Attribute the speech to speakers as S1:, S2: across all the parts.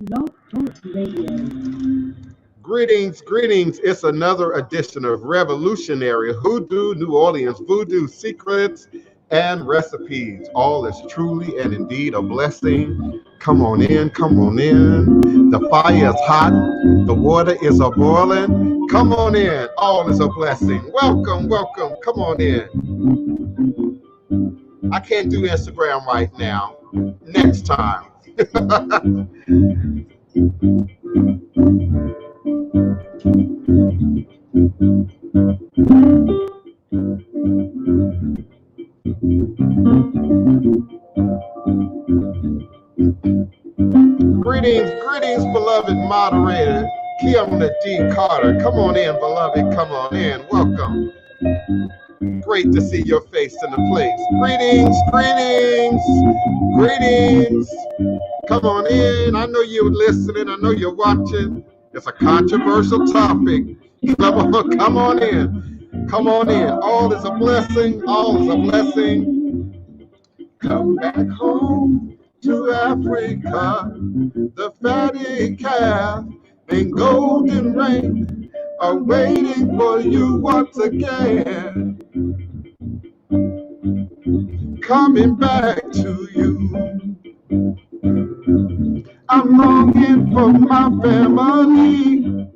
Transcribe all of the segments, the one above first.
S1: Love Talk Radio.
S2: Greetings, greetings. It's another edition of Revolutionary Hoodoo, New Orleans Voodoo Secrets and Recipes. All is truly and indeed a blessing. Come on in, come on in. The fire is hot, the water is a boiling. Come on in, all is a blessing. Welcome, welcome, come on in. I can't do Instagram right now. Next time. Greetings, greetings, beloved moderator, Keona D. Carter. Come on in, beloved, come on in. Welcome. Great to see your face in the place. Greetings, greetings, greetings. Come on in. I know you're listening. I know you're watching. It's a controversial topic. Come on in. Come on in. All is a blessing. All is a blessing. Come back home to Africa. The fatty calf and golden rain are waiting for you once again. Coming back to you. I'm longing for my family.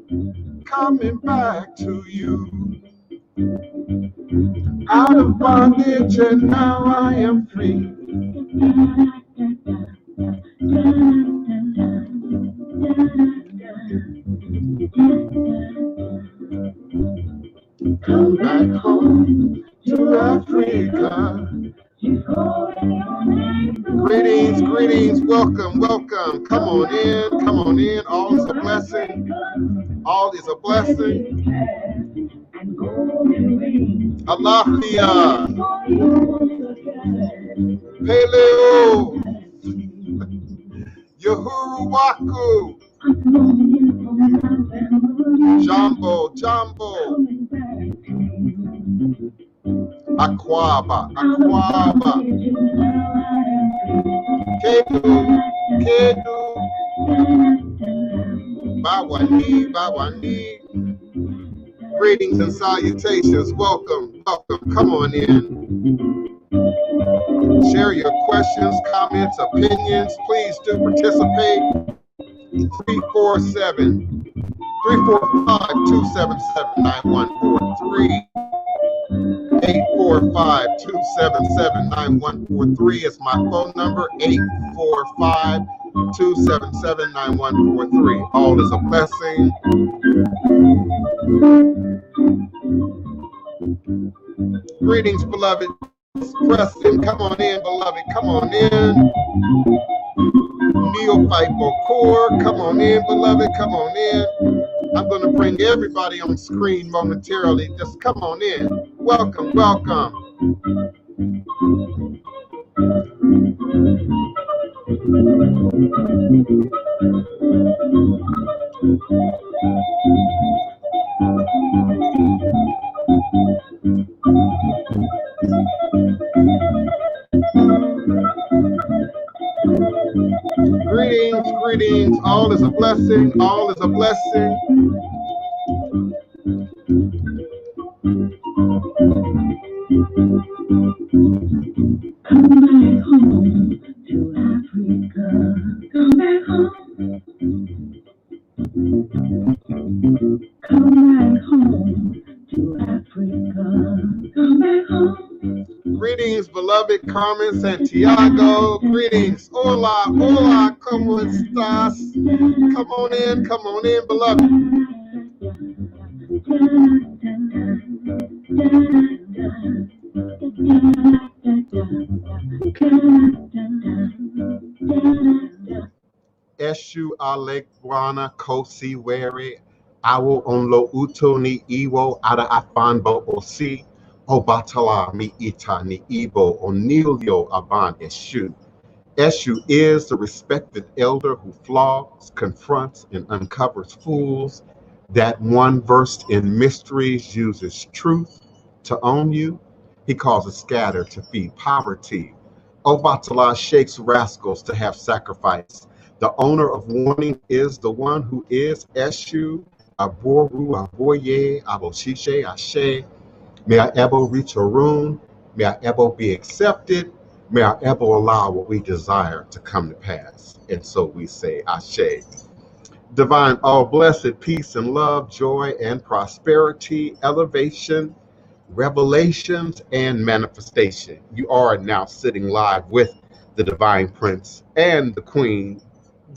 S2: Coming back to you. Out of bondage and now I am free. Come back home to Africa. Greetings, greetings, welcome, welcome. Come on in, all is a blessing. All is a blessing. Alafia, Paleo, Yahuru Waku, Jambo, Aquaba, Kedu, Bawani. Greetings and salutations. Welcome. Come on in. Share your questions, comments, opinions. Please do participate. 345-277-9143. 845-277-9143 is my phone number. 845-277-9143. All is a blessing. Greetings, beloved. Preston, come on in, beloved. Come on in. Neophyte Bokor, come on in, beloved. Come on in. I'm going to bring everybody on screen momentarily. Just come on in. Welcome, welcome. Greetings, greetings. All is a blessing. All is a blessing.
S1: Come back home to Africa. Come back home. Come back home to Africa. Come back home.
S2: Greetings, beloved Carmen Santiago. Greetings. Hola, hola, ¿cómo estás? Come on in, beloved. Eshu Aleguana Kosi Weri Awo Onlo Uto ni Iwo Ada Afanbo Osi Obatala Mi Ita ni Ibo Onilio Aban Eshu. Eshu is the respected elder who flogs, confronts, and uncovers fools. That one versed in mysteries uses truth to own you. He causes scatter to feed poverty. Obatala shakes rascals to have sacrifice. The owner of warning is the one who is Eshu, Aboru, Aboye, Aboshishe, Ashe. May our Ebo reach Arun. May our Ebo be accepted. May our Ebo allow what we desire to come to pass. And so we say Ashe. Divine, all blessed peace and love, joy and prosperity, elevation, revelations, and manifestation. You are now sitting live with the Divine Prince and the Queen,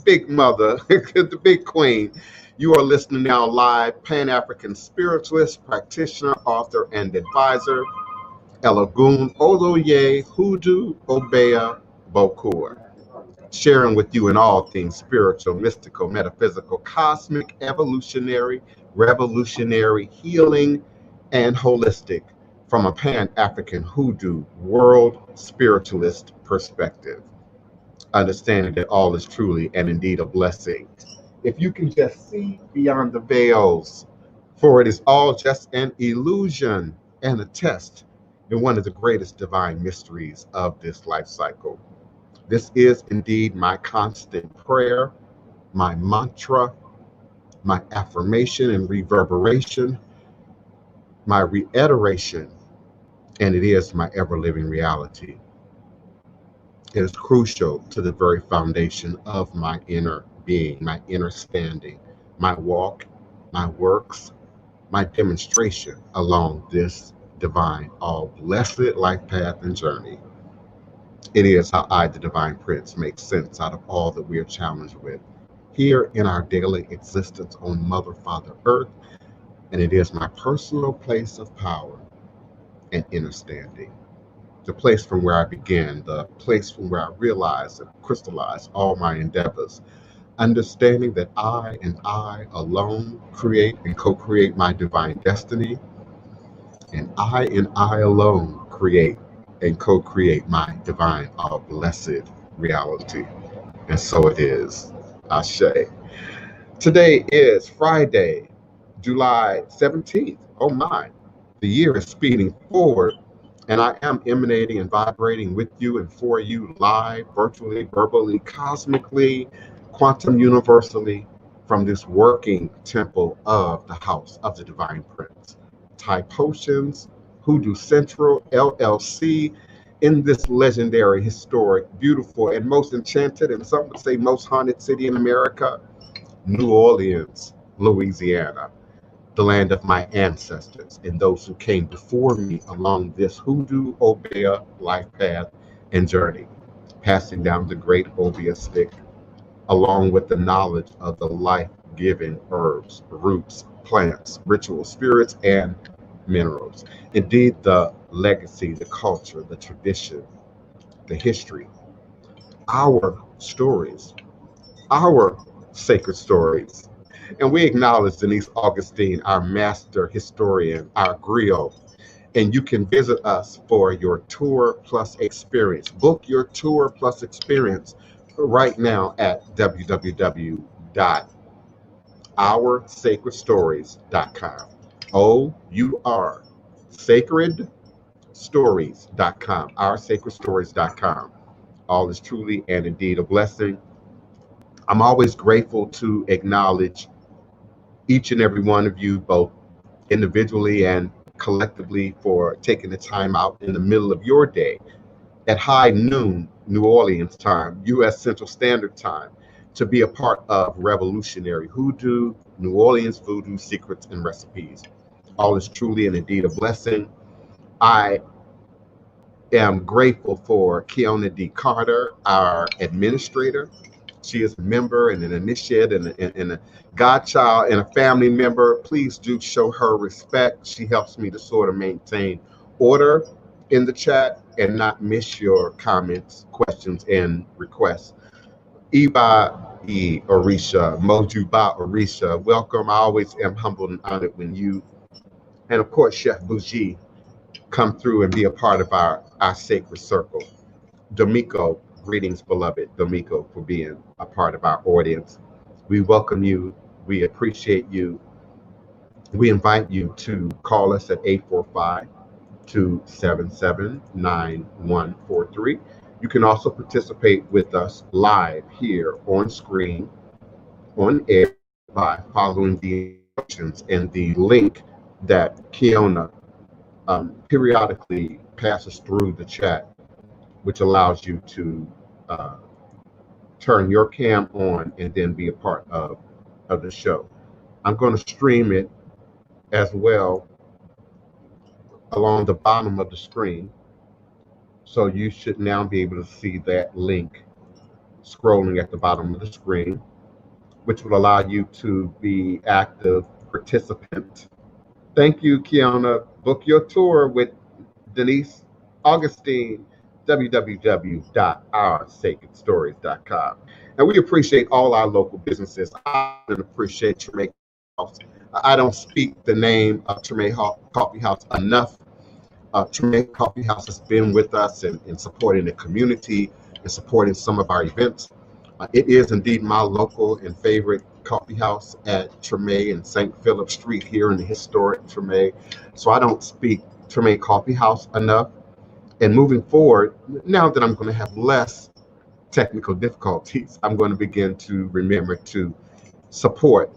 S2: Big Mother, the Big Queen. You are listening now live, Pan-African spiritualist, practitioner, author, and advisor, Elagun Oloye Hoodoo Obeya Bokor, sharing with you in all things spiritual, mystical, metaphysical, cosmic, evolutionary, revolutionary, healing, and holistic from a Pan-African Hoodoo world spiritualist perspective, understanding that all is truly and indeed a blessing. If you can just see beyond the veils, for it is all just an illusion and a test in one of the greatest divine mysteries of this life cycle. This is indeed my constant prayer, my mantra, my affirmation and reverberation, my reiteration, and it is my ever-living reality. It is crucial to the very foundation of my inner being, my inner standing, my walk, my works, my demonstration along this divine, all blessed life path and journey. It is how I, the Divine Prince, make sense out of all that we are challenged with here in our daily existence on Mother, Father, Earth, and it is my personal place of power and understanding. The place from where I began, the place from where I realized and crystallized all my endeavors, understanding that I and I alone create and co-create my divine destiny, and I alone create and co-create my divine, all blessed reality. And so it is. Ashe. Today is Friday, July 17th. Oh my, the year is speeding forward, and I am emanating and vibrating with you and for you live, virtually, verbally, cosmically, quantum universally from this working temple of the House of the Divine Prince. Thai Potions, Hoodoo Central, LLC, in this legendary, historic, beautiful, and most enchanted, and some would say most haunted city in America, New Orleans, Louisiana, the land of my ancestors and those who came before me along this Hoodoo Obeah life path and journey, passing down the great Obeah stick, along with the knowledge of the life-giving herbs, roots, plants, ritual spirits, and minerals. Indeed, the legacy, the culture, the tradition, the history, our stories, our sacred stories. And we acknowledge Denise Augustine, our master historian, our griot. And you can visit us for your tour plus experience. Book your tour plus experience right now at www.oursacredstories.com. OUR sacredstories.com. Oursacredstories.com. All is truly and indeed a blessing. I'm always grateful to acknowledge each and every one of you, both individually and collectively, for taking the time out in the middle of your day at high noon, New Orleans time, U.S. Central Standard Time, to be a part of Revolutionary Hoodoo, New Orleans Voodoo Secrets and Recipes. All is truly and indeed a blessing. I am grateful for Keona D. Carter, our administrator. She is a member and an initiate and a godchild and a family member. Please do show her respect. She helps me to sort of maintain order in the chat and not miss your comments, questions, and requests. Iba E. Orisha, Mojuba Orisha, welcome. I always am humbled and honored when you, and of course, Chef Bougie, come through and be a part of our sacred circle. Damico, greetings, beloved Damico, for being a part of our audience. We welcome you. We appreciate you. We invite you to call us at 845-277-9143. You can also participate with us live here on screen, on air, by following the instructions and the link that Keona periodically passes through the chat, which allows you to turn your cam on and then be a part of the show. I'm going to stream it as well along the bottom of the screen. So you should now be able to see that link scrolling at the bottom of the screen, which will allow you to be active participant. Thank you, Keona. Book your tour with Denise Augustine, www.oursacredstories.com. And we appreciate all our local businesses. I appreciate Treme House. I don't speak the name of Treme Coffee House enough. Treme Coffee House has been with us in supporting the community and supporting some of our events. It is indeed my local and favorite coffee house at Treme and St. Philip Street here in the historic Treme. So I don't speak Treme Coffee House enough. And moving forward, now that I'm going to have less technical difficulties, I'm going to begin to remember to support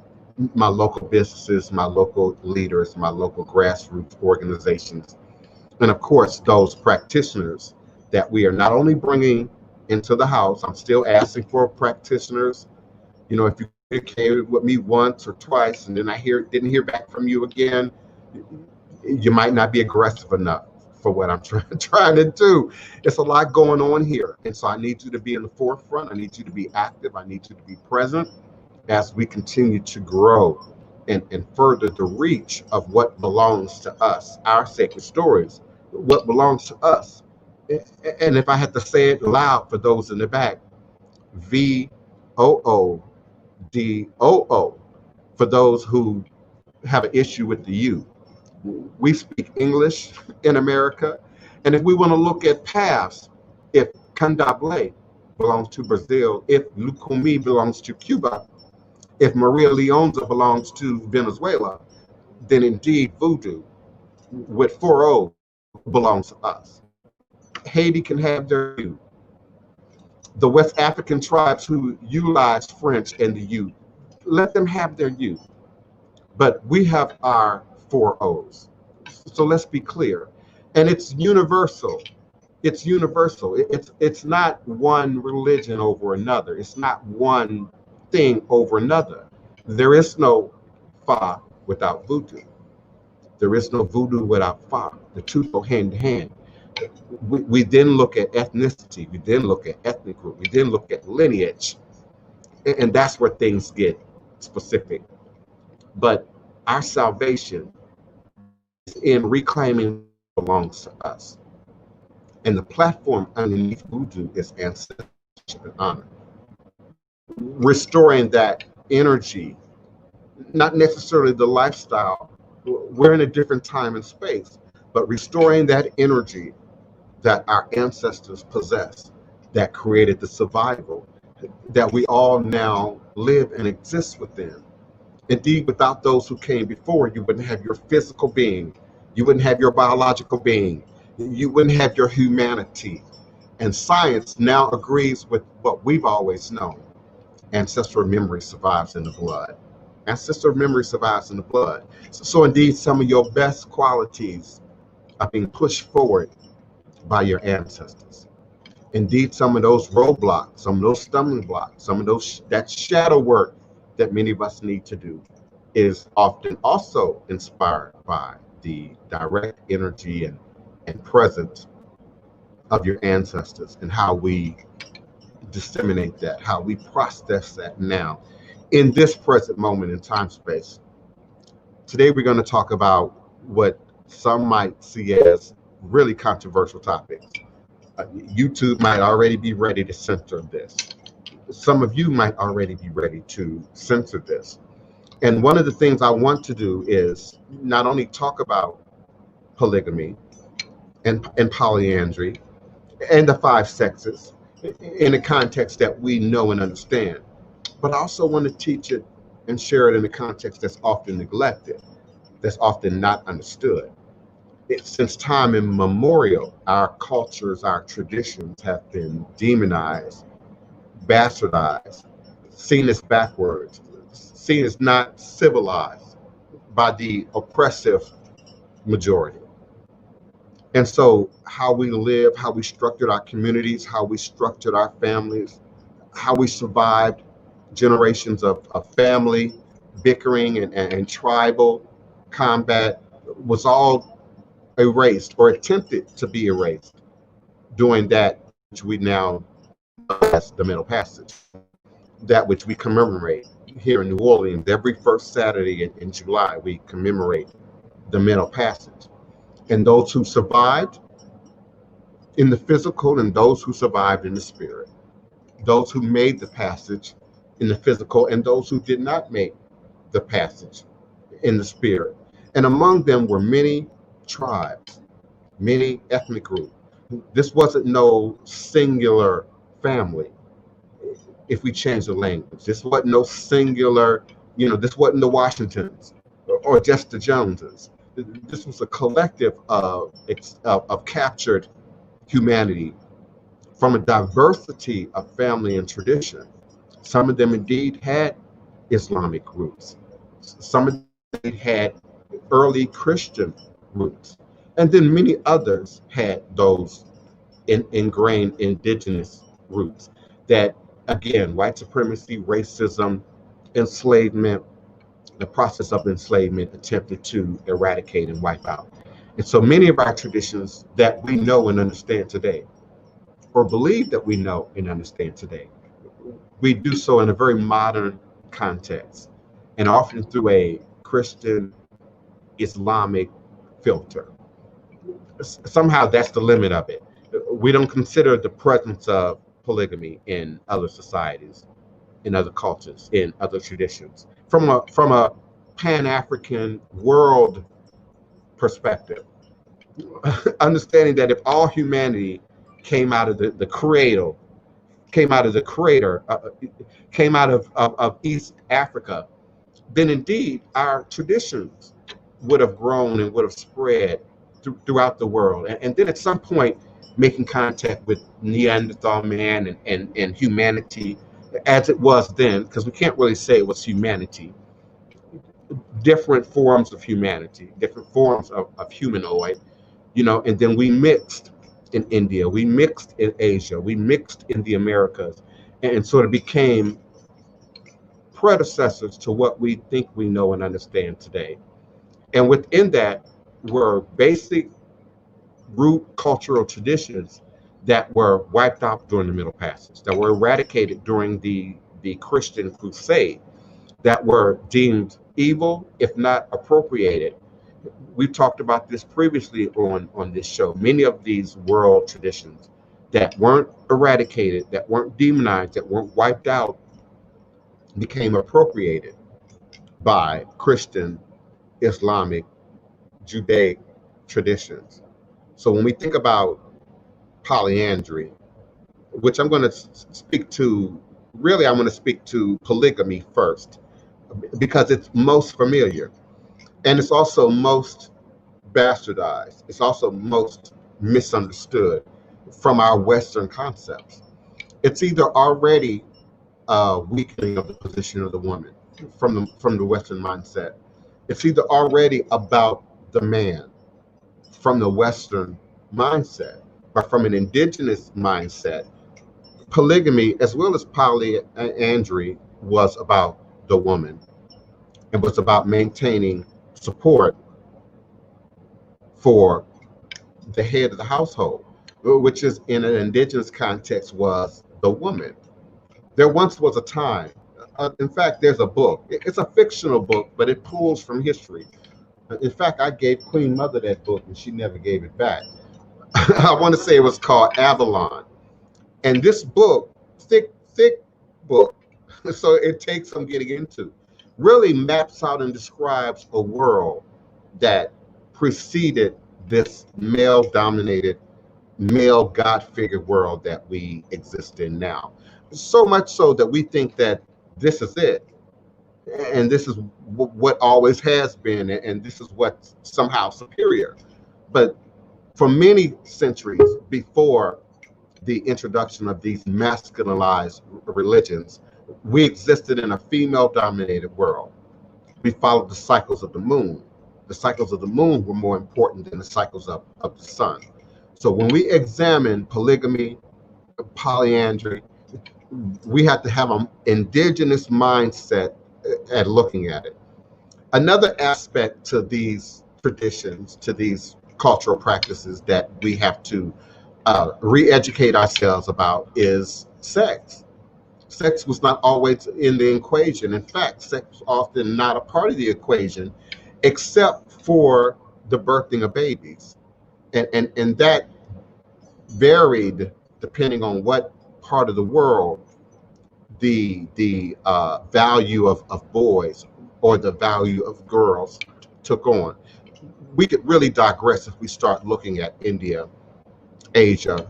S2: my local businesses, my local leaders, my local grassroots organizations, and of course, those practitioners that we are not only bringing into the house. I'm still asking for practitioners. You know, if you communicated with me once or twice and then didn't hear back from you again, you might not be aggressive enough for what I'm trying to do. It's a lot going on here. And so I need you to be in the forefront. I need you to be active. I need you to be present as we continue to grow and further the reach of what belongs to us, our sacred stories, what belongs to us. And if I had to say it loud for those in the back, VOODOO, for those who have an issue with the U. We speak English in America. And if we want to look at paths, if Candomblé belongs to Brazil, if Lucumi belongs to Cuba, if Maria Leonza belongs to Venezuela, then indeed Voodoo with 4 O belongs to us. Haiti can have their U. The West African tribes who utilize French and the U, let them have their U. But we have our 4 O's. So let's be clear. And it's universal. It's universal. It's not one religion over another. It's not one thing over another. There is no Fa without Voodoo. There is no Voodoo without Fa. The two go hand in hand. We then look at ethnicity. We then look at ethnic group. We then look at lineage. And that's where things get specific. But our salvation is in reclaiming what belongs to us. And the platform underneath Voodoo is ancestral and honor. Restoring that energy, not necessarily the lifestyle. We're in a different time and space, but restoring that energy that our ancestors possessed, that created the survival that we all now live and exist within. Indeed, without those who came before, you wouldn't have your physical being, you wouldn't have your biological being, you wouldn't have your humanity. And science now agrees with what we've always known. Ancestral memory survives in the blood. Ancestral memory survives in the blood. So indeed, some of your best qualities are being pushed forward by your ancestors. Indeed, some of those roadblocks, some of those stumbling blocks, some of those that shadow work that many of us need to do is often also inspired by the direct energy and presence of your ancestors and how we disseminate that, how we process that now in this present moment in time space. Today we're going to talk about what some might see as really controversial topics. YouTube might already be ready to censor this. Some of you might already be ready to censor this. And one of the things I want to do is not only talk about polygamy and polyandry and the 5 sexes in a context that we know and understand, but I also want to teach it and share it in a context that's often neglected, that's often not understood. Since time immemorial, our cultures, our traditions have been demonized, bastardized, seen as backwards, seen as not civilized by the oppressive majority. And so how we live, how we structured our communities, how we structured our families, how we survived generations of family bickering and tribal combat was all erased or attempted to be erased during that which we now know as the Middle Passage, that which we commemorate here in New Orleans. Every first Saturday in July, we commemorate the Middle Passage. And those who survived in the physical and those who survived in the spirit, those who made the passage in the physical and those who did not make the passage in the spirit. And among them were many tribes, many ethnic groups. This wasn't no singular family. If we change the language, this wasn't no singular, this wasn't the Washingtons or just the Joneses. This was a collective of captured humanity from a diversity of family and tradition. Some of them indeed had Islamic roots. Some of them had early Christian roots. And then many others had those ingrained indigenous roots that, again, white supremacy, racism, enslavement, the process of enslavement attempted to eradicate and wipe out. And so many of our traditions that we know and understand today, or believe that we know and understand today, we do so in a very modern context and often through a Christian Islamic filter. Somehow that's the limit of it. We don't consider the presence of polygamy in other societies, in other cultures, in other traditions. From a Pan-African world perspective, understanding that if all humanity came out of the cradle, came out of the crater, came out of East Africa, then indeed our traditions would have grown and would have spread throughout the world. And then at some point, making contact with Neanderthal man and humanity as it was then, because we can't really say it was humanity, different forms of humanity, different forms of humanoid, and then we mixed in India, we mixed in Asia, we mixed in the Americas, and sort of became predecessors to what we think we know and understand today. And within that were basic root cultural traditions that were wiped out during the Middle Passage, that were eradicated during the Christian Crusade, that were deemed evil, if not appropriated. We've talked about this previously on this show. Many of these world traditions that weren't eradicated, that weren't demonized, that weren't wiped out, became appropriated by Christian, Islamic, Judaic traditions. So when we think about polyandry, which I'm going to speak to, really I want to speak to polygamy first, because it's most familiar. And it's also most bastardized. It's also most misunderstood from our Western concepts. It's either already a weakening of the position of the woman from the Western mindset. It's either already about the man from the Western mindset, but from an indigenous mindset, polygamy as well as polyandry was about the woman. It was about maintaining support for the head of the household, which is in an indigenous context was the woman. There once was a time, in fact, there's a book. It's a fictional book, but it pulls from history. In fact, I gave Queen Mother that book and she never gave it back. I want to say it was called Avalon. And this book, thick book, so it takes some getting into, really maps out and describes a world that preceded this male-dominated, male God-figured world that we exist in now. So much so that we think that this is it, and this is what always has been, and this is what's somehow superior. But for many centuries before the introduction of these masculinized religions, we existed in a female-dominated world. We followed the cycles of the moon. The cycles of the moon were more important than the cycles of the sun. So when we examine polygamy, polyandry, we have to have an indigenous mindset at looking at it. Another aspect to these traditions, to these cultural practices that we have to re-educate ourselves about is sex. Sex was not always in the equation. In fact, sex was often not a part of the equation, except for the birthing of babies. And that varied depending on what part of the world the value of boys or the value of girls took on. We could really digress if we start looking at India, Asia,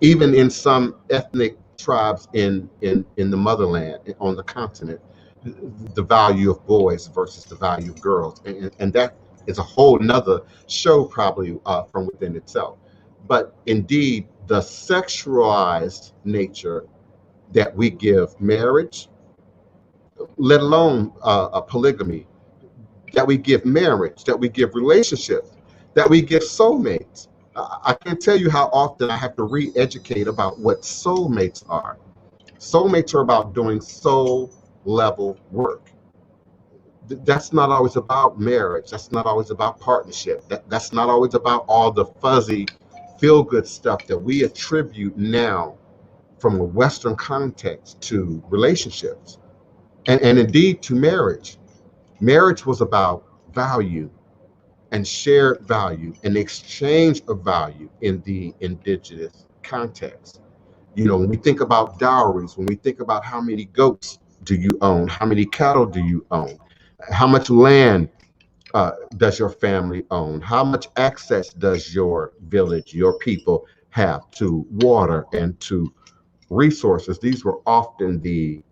S2: even in some ethnic tribes in the motherland, on the continent, the value of boys versus the value of girls. And that is a whole nother show probably from within itself. But indeed, the sexualized nature that we give marriage, let alone a polygamy, that we give marriage, that we give relationships, that we give soulmates. I can't tell you how often I have to re-educate about what soulmates are. Soulmates are about doing soul level work. That's not always about marriage. That's not always about partnership. That's not always about all the fuzzy feel-good stuff that we attribute now from a Western context to relationships and indeed to marriage. Marriage was about value and shared value and exchange of value in the indigenous context. You know, when we think about dowries, when we think about how many goats do you own, how many cattle do you own, how much land does your family own, how much access does your village, your people have to water and to resources, these were often the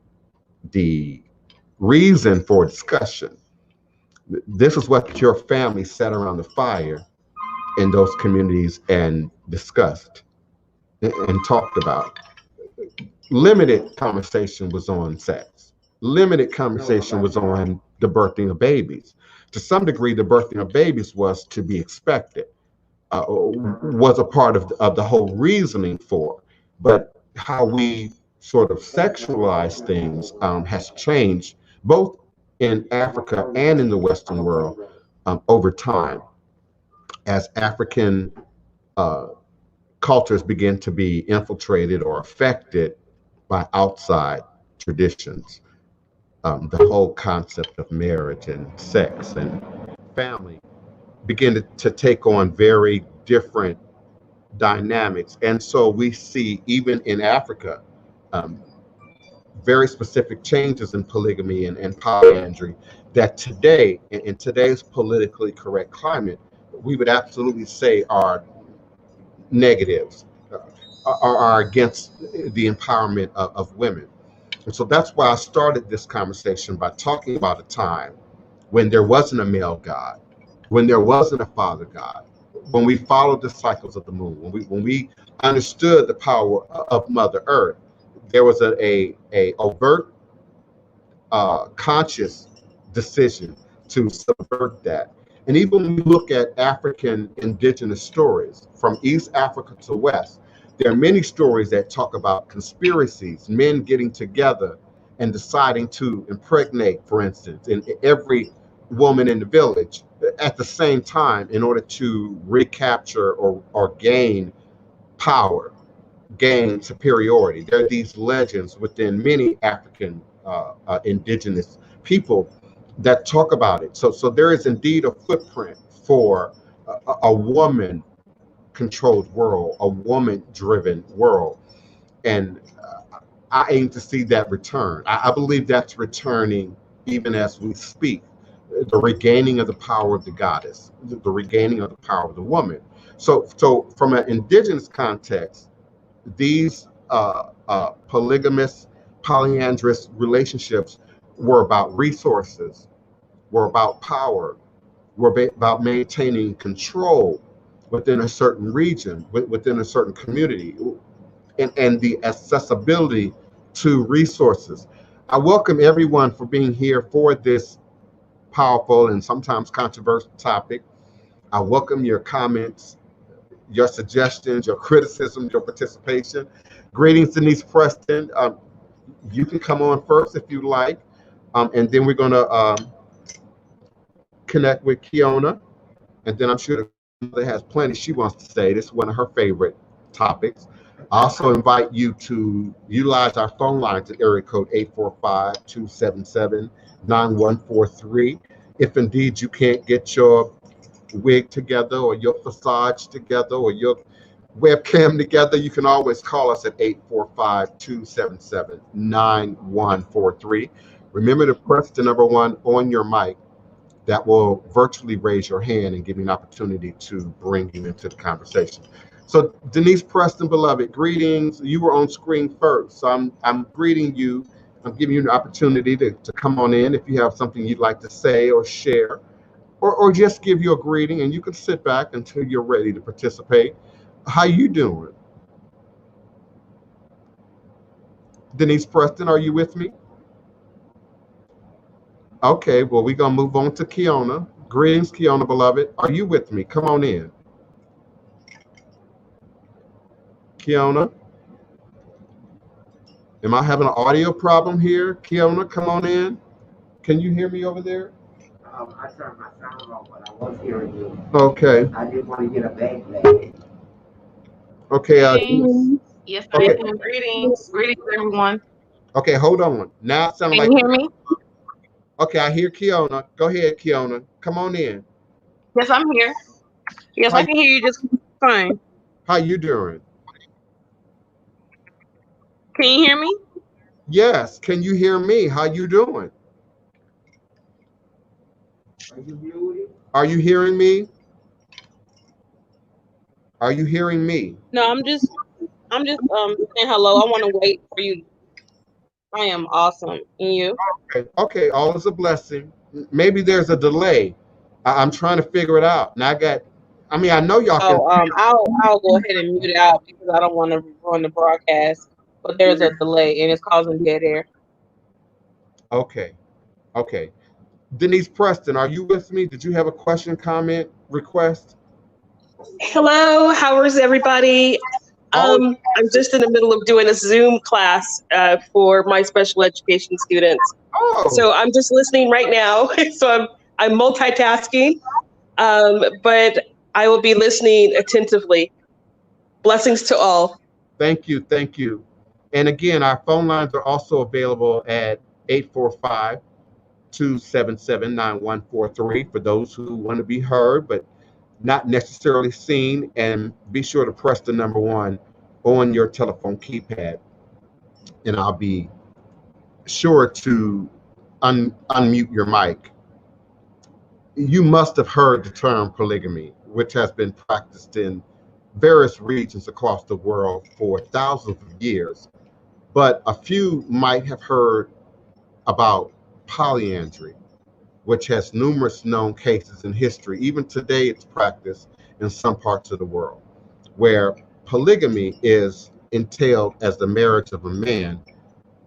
S2: reason for discussion. This is what your family sat around the fire in those communities and discussed and talked about. Limited conversation was on sex. Limited conversation was on the birthing of babies. To some degree, the birthing of babies was to be expected, was a part of the whole reasoning for. But how we sort of sexualize things has changed both in Africa and in the Western world over time as African cultures begin to be infiltrated or affected by outside traditions. The whole concept of marriage and sex and family begin to take on very different dynamics. And so we see, even in Africa, um, very specific changes in polygamy and polyandry that today, in today's politically correct climate, we would absolutely say are negatives, are against the empowerment of women. And so that's why I started this conversation by talking about a time when there wasn't a male God, when there wasn't a father God, when we followed the cycles of the moon, when we understood the power of Mother Earth. There was a overt, conscious decision to subvert that. And even when we look at African indigenous stories from East Africa to West, there are many stories that talk about conspiracies, men getting together and deciding to impregnate, for instance, in every woman in the village at the same time in order to recapture or gain power, gain superiority. There are these legends within many African indigenous people that talk about it. So there is indeed a footprint for a woman controlled world, a woman driven world. And I aim to see that return. I believe that's returning even as we speak. The regaining of the power of the goddess, the regaining of the power of the woman. So from an indigenous context, these polygamous, polyandrous relationships were about resources, were about power, were about maintaining control within a certain region, within a certain community, and the accessibility to resources. I welcome everyone for being here for this powerful and sometimes controversial topic. I welcome your comments, your suggestions, your criticism, your participation. Greetings, Denise Preston. You can come on first if you like, and then we're going to connect with Keona, and then I'm sure that has plenty she wants to say. This is one of her favorite topics. I also invite you to utilize our phone lines at area code 845-277-9143. If indeed you can't get your wig together or your facade together or your webcam together, you can always call us at 845-277-9143. Remember to press the number 1 on your mic. That will virtually raise your hand and give you an opportunity to bring you into the conversation. So Denise Preston, beloved, greetings. You were on screen first, so I'm greeting you. I'm giving you an opportunity to come on in if you have something you'd like to say or share, or just give you a greeting, and you can sit back until you're ready to participate. How you doing? Denise Preston, are you with me? Okay, well, we're going to move on to Keona. Greetings, Keona, beloved. Are you with me? Come on in. Keona? Am I having an audio problem here? Keona, come on in. Can you hear me over there?
S3: I turned my sound off, but I was hearing you.
S2: Okay.
S3: I didn't want to get a backlash.
S2: Okay.
S4: Yes, I
S2: Okay.
S4: am. Greetings. Greetings, everyone.
S2: Okay, hold on. Now it sounds like.
S4: Can you hear me?
S2: Okay, I hear Keona. Go ahead, Keona. Come on in.
S4: Yes, I'm here. Yes, I can hear you just fine.
S2: How you doing?
S4: Can you hear me?
S2: Yes. Can you hear me? How you doing?
S3: Are you muted?
S2: Are you hearing me? Are you hearing me?
S4: No, I'm just saying hello. I want to wait for you. I am awesome. And you?
S2: Okay, all is a blessing. Maybe there's a delay. I'm trying to figure it out. And I know y'all can.
S4: I'll go ahead and mute it out because I don't want to ruin the broadcast. But there's a delay and it's causing dead air.
S2: Okay. Denise Preston, are you with me? Did you have a question, comment, request?
S5: Hello, how is everybody? I'm just in the middle of doing a Zoom class for my special education students. So I'm just listening right now. So I'm multitasking, but I will be listening attentively. Blessings to all.
S2: Thank you. And again, our phone lines are also available at 845-277-9143 for those who want to be heard, but not necessarily seen. And be sure to press the number 1 on your telephone keypad. And I'll be sure to unmute your mic. You must have heard the term polygamy, which has been practiced in various regions across the world for thousands of years. But a few might have heard about polyandry, which has numerous known cases in history. Even today, it's practiced in some parts of the world, where polygamy is entailed as the marriage of a man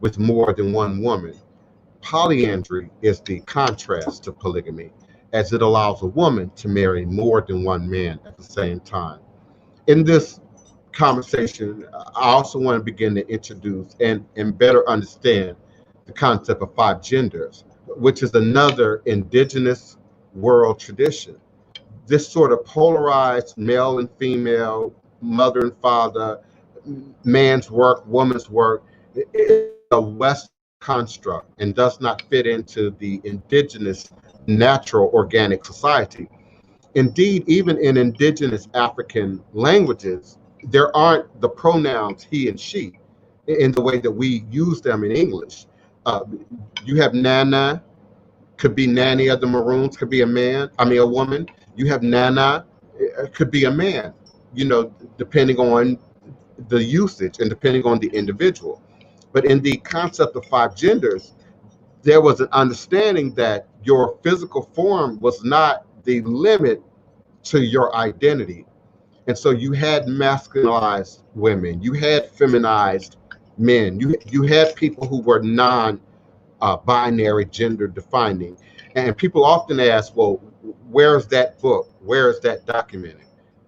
S2: with more than one woman. Polyandry is the contrast to polygamy, as it allows a woman to marry more than one man at the same time. In this conversation, I also want to begin to introduce and better understand the concept of 5 genders, which is another indigenous world tradition. This sort of polarized male and female, mother and father, man's work, woman's work, is a Western construct and does not fit into the indigenous natural organic society. Indeed, even in indigenous African languages, there aren't the pronouns he and she in the way that we use them in English. You have Nana, could be Nanny of the Maroons, could be a woman. You have Nana, could be a man, depending on the usage and depending on the individual. But in the concept of 5 genders, there was an understanding that your physical form was not the limit to your identity. And so you had masculinized women, you had feminized men, you had people who were non-binary gender defining. And people often ask, well, where's that book? Where is that documented?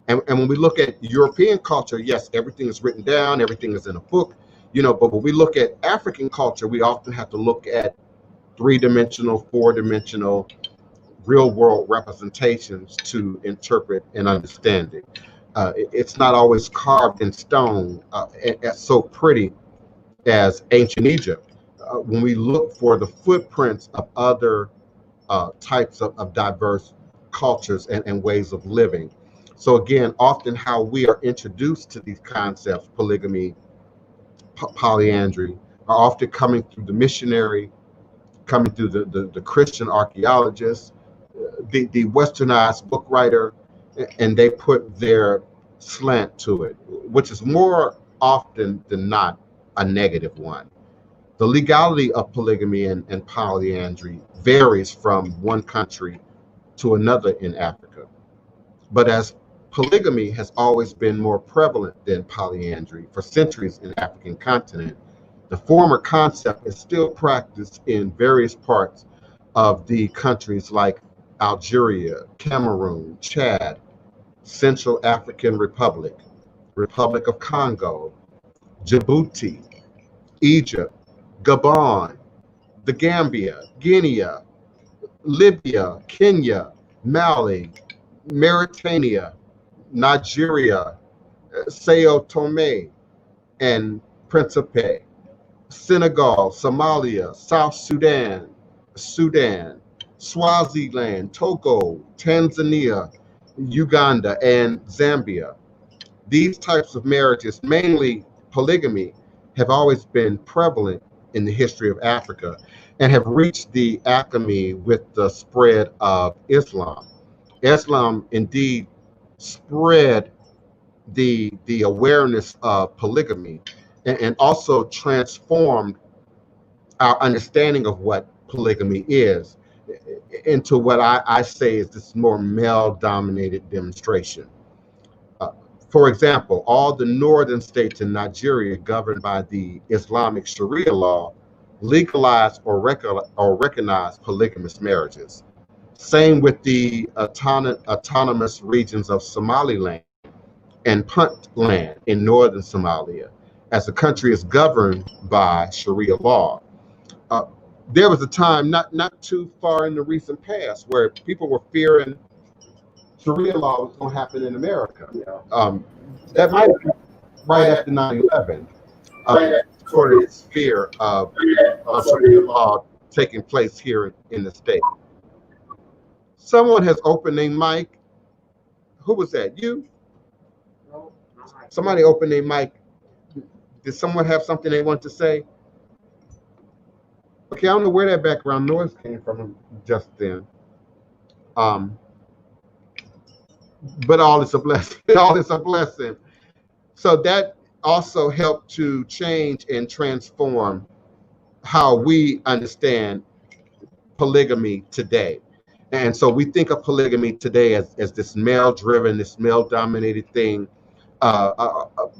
S2: And when we look at European culture, yes, everything is written down, everything is in a book, but when we look at African culture, we often have to look at three-dimensional, four-dimensional, real-world representations to interpret and understand it. It's not always carved in stone, so pretty as ancient Egypt. When we look for the footprints of other types of diverse cultures and ways of living. So again, often how we are introduced to these concepts, polygamy, polyandry, are often coming through the missionary, coming through the Christian archaeologists, the westernized book writer, and they put their slant to it, which is more often than not a negative one. The legality of polygamy and polyandry varies from one country to another in Africa. But as polygamy has always been more prevalent than polyandry for centuries in the African continent, the former concept is still practiced in various parts of the countries like Algeria, Cameroon, Chad, Central African Republic, Republic of Congo, Djibouti, Egypt, Gabon, the Gambia, Guinea, Libya, Kenya, Mali, Mauritania, Nigeria, Sao Tome and Principe, Senegal, Somalia, South Sudan, Swaziland, Togo, Tanzania, Uganda, and Zambia. These types of marriages, mainly polygamy, have always been prevalent in the history of Africa and have reached the acme with the spread of Islam. Islam indeed spread the awareness of polygamy and also transformed our understanding of what polygamy is into what I say is this more male-dominated demonstration. For example, all the northern states in Nigeria governed by the Islamic Sharia law legalized or recognized polygamous marriages. Same with the autonomous regions of Somaliland and Puntland in northern Somalia, as the country is governed by Sharia law. There was a time not too far in the recent past where people were fearing Sharia law was going to happen in America. That might have been right after 9/11, sort of this fear of Sharia law taking place here in the state. Someone has opened their mic. Who was that? You? Somebody opened their mic. Did someone have something they want to say? Okay, I don't know where that background noise came from just then. But all is a blessing. All is a blessing. So that also helped to change and transform how we understand polygamy today. And so we think of polygamy today as this male-driven, this male-dominated thing,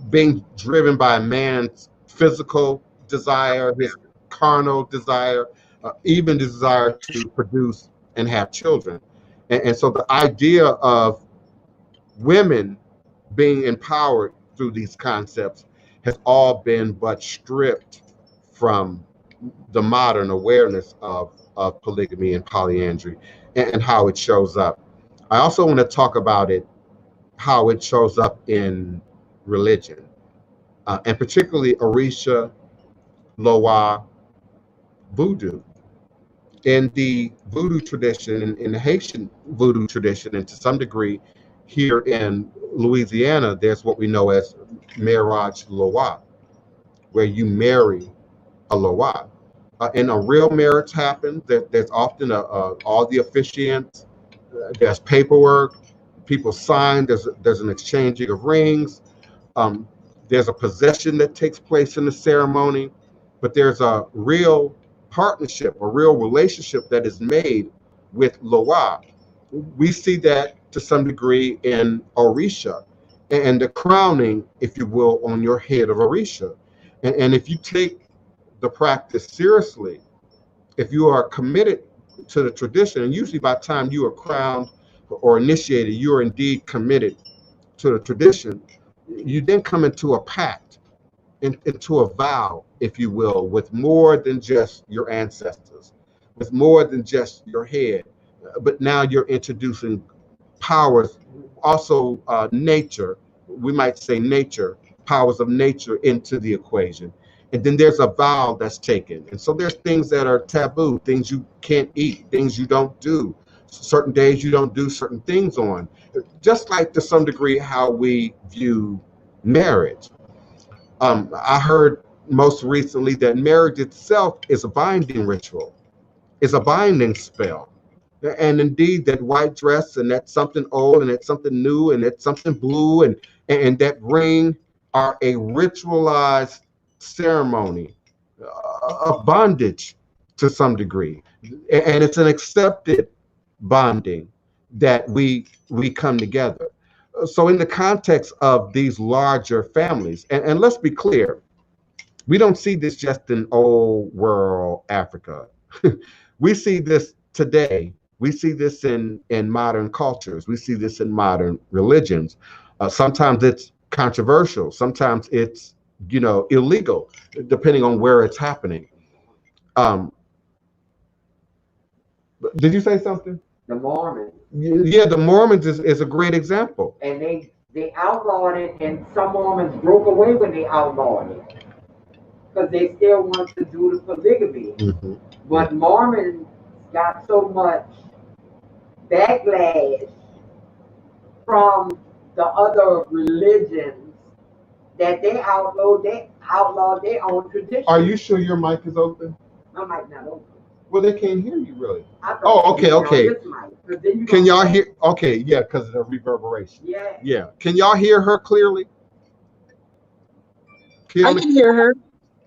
S2: being driven by a man's physical desire, his carnal desire, even desire to produce and have children. And so the idea of women being empowered through these concepts has all been but stripped from the modern awareness of polygamy and polyandry and how it shows up. I also want to talk about how it shows up in religion, and particularly Orisha, Loa, Voodoo. In the Voodoo tradition, in the Haitian Voodoo tradition, and to some degree here in Louisiana, there's what we know as marriage Loa, where you marry a Loa. And a real marriage happens. There's often all the officiants, there's paperwork, people sign, there's an exchanging of rings, there's a possession that takes place in the ceremony, but there's a real partnership, a real relationship that is made with Loa. We see that to some degree in Orisha, and the crowning, if you will, on your head of Orisha. And if you take the practice seriously, if you are committed to the tradition, and usually by the time you are crowned or initiated, you are indeed committed to the tradition, you then come into a pact, into a vow, if you will, with more than just your ancestors, with more than just your head, but now you're introducing powers, also nature, we might say nature, powers of nature into the equation. And then there's a vow that's taken. And so there's things that are taboo, things you can't eat, things you don't do, certain days you don't do certain things on. Just like to some degree how we view marriage. I heard most recently that marriage itself is a binding ritual, is a binding spell. And indeed, that white dress and that's something old and that's something new and that's something blue and that ring are a ritualized ceremony of bondage to some degree. And it's an accepted bonding that we come together. So in the context of these larger families, and let's be clear, we don't see this just in old world Africa. We see this today. We see this in modern cultures. We see this in modern religions. Sometimes it's controversial. Sometimes it's, illegal, depending on where it's happening. Did you say something?
S3: The Mormons.
S2: Yeah, the Mormons is a great example.
S3: And they outlawed it, and some Mormons broke away when they outlawed it, because they still want to do the polygamy.
S2: Mm-hmm.
S3: But Mormons got so much backlash from the other religions that they outlawed their own tradition.
S2: Are you sure your mic is open?
S3: My mic not open.
S2: Well, they can't hear you really.
S3: Oh,
S2: okay. Can y'all hear? Okay, yeah, because of the reverberation.
S3: Yeah.
S2: Yeah. Can y'all hear her clearly?
S5: I can hear her.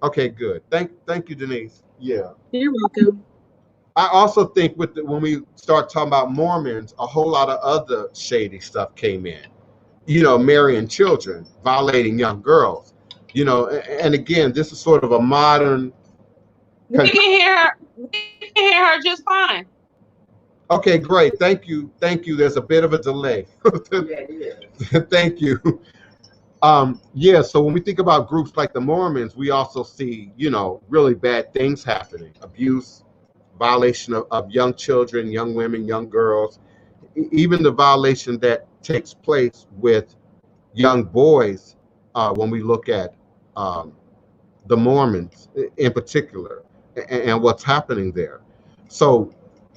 S2: Okay, good. Thank you, Denise. Yeah.
S5: You're welcome.
S2: I also think when we start talking about Mormons, a whole lot of other shady stuff came in. Marrying children, violating young girls. And again, this is sort of a modern.
S4: We can hear her. We can hear her just fine.
S2: Okay, great. Thank you. There's a bit of a delay. Thank you. So when we think about groups like the Mormons, we also see, really bad things happening. Abuse, violation of young children, young women, young girls, even the violation that takes place with young boys when we look at the Mormons in particular and what's happening there. So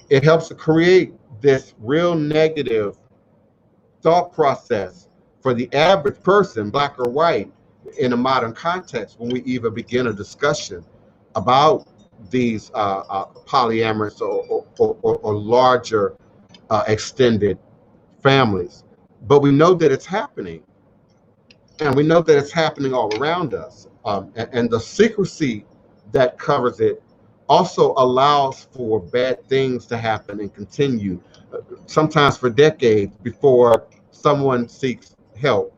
S2: it helps to create this real negative thought process for the average person, black or white, in a modern context when we even begin a discussion about these polyamorous or larger extended families. But we know that it's happening, and we know that it's happening all around us. And the secrecy that covers it also allows for bad things to happen and continue, sometimes for decades, before someone seeks help,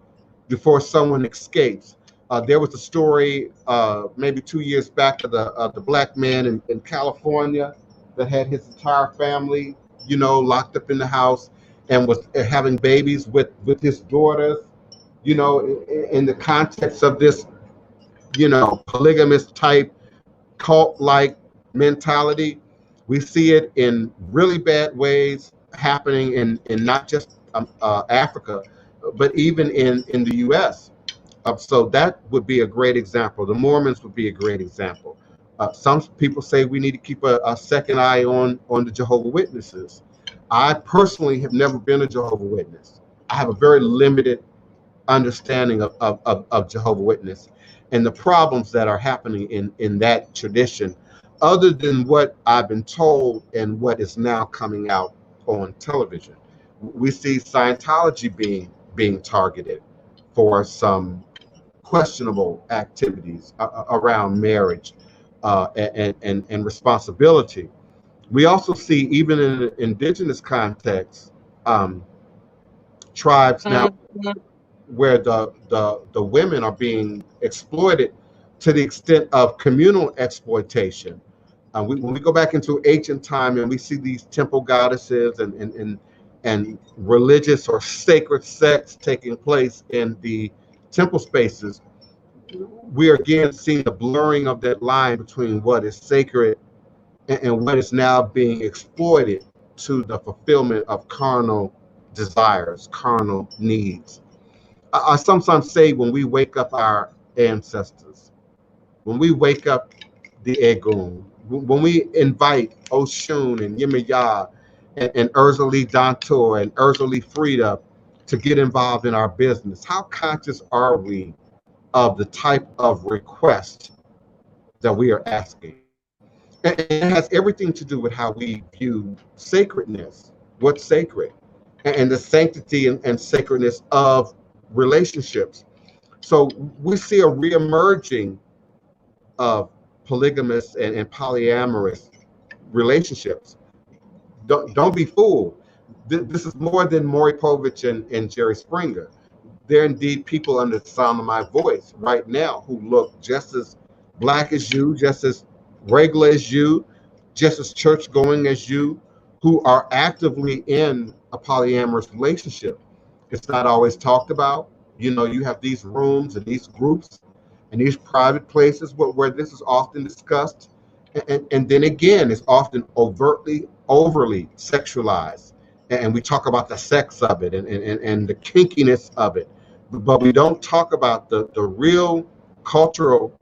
S2: before someone escapes. There was a story maybe 2 years back of the black man in California that had his entire family, locked up in the house and was having babies with his daughters, in the context of this, polygamous type cult-like mentality. We see it in really bad ways happening in not just Africa, but even in the U.S. So that would be a great example. The Mormons would be a great example. Some people say we need to keep a second eye on the Jehovah's Witnesses. I personally have never been a Jehovah's Witness. I have a very limited understanding of Jehovah's Witness and the problems that are happening in that tradition, other than what I've been told and what is now coming out on television. We see Scientology being targeted for some questionable activities around marriage and responsibility. We also see, even in an indigenous context, tribes now where the women are being exploited to the extent of communal exploitation. When we go back into ancient time and we see these temple goddesses and religious or sacred sex taking place in the temple spaces, we are again seeing the blurring of that line between what is sacred and what is now being exploited to the fulfillment of carnal desires, carnal needs. I sometimes say when we wake up our ancestors, when we wake up the Egun, when we invite Oshun and Yemaya and Urzali Dantor and Urzali Frida to get involved in our business, how conscious are we of the type of request that we are asking? And it has everything to do with how we view sacredness, what's sacred, and the sanctity and sacredness of relationships. So we see a reemerging of polygamous and polyamorous relationships. Don't be fooled. This is more than Maury Povich and Jerry Springer. There are indeed people under the sound of my voice right now who look just as black as you, just as regular as you, just as church going as you, who are actively in a polyamorous relationship. It's not always talked about. You know, you have these rooms and these groups and these private places where this is often discussed. And then again, it's often overly sexualized. And we talk about the sex of it and the kinkiness of it. But we don't talk about the real cultural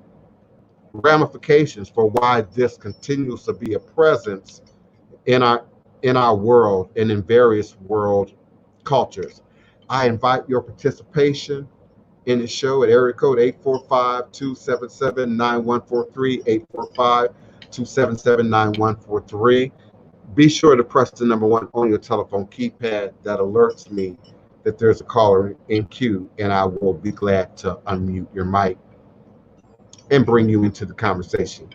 S2: ramifications for why this continues to be a presence in our world and in various world cultures. I invite your participation in the show at area code 845-277-9143, 845-277-9143. Be sure to press the number 1 on your telephone keypad. That alerts me that there's a caller in queue, and I will be glad to unmute your mic and bring you into the conversation.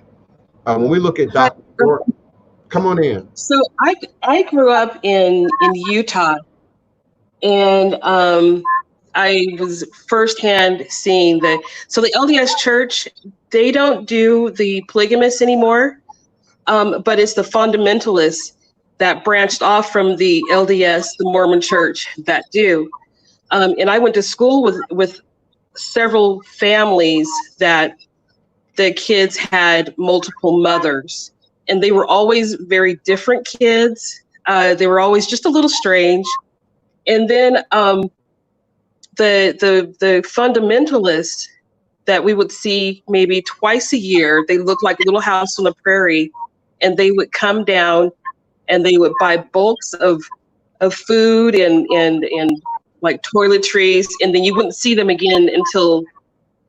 S2: When we look at Dr. Gordon, come on in.
S5: So I grew up in Utah, and I was firsthand seeing the LDS Church, they don't do the polygamists anymore, but it's the fundamentalists that branched off from the LDS, the Mormon Church, that do. And I went to school with several families that the kids had multiple mothers, and they were always very different kids. They were always just a little strange. And then the fundamentalists that we would see maybe twice a year, they looked like a Little House on the Prairie, and they would come down and they would buy bulks of food and like toiletries, and then you wouldn't see them again until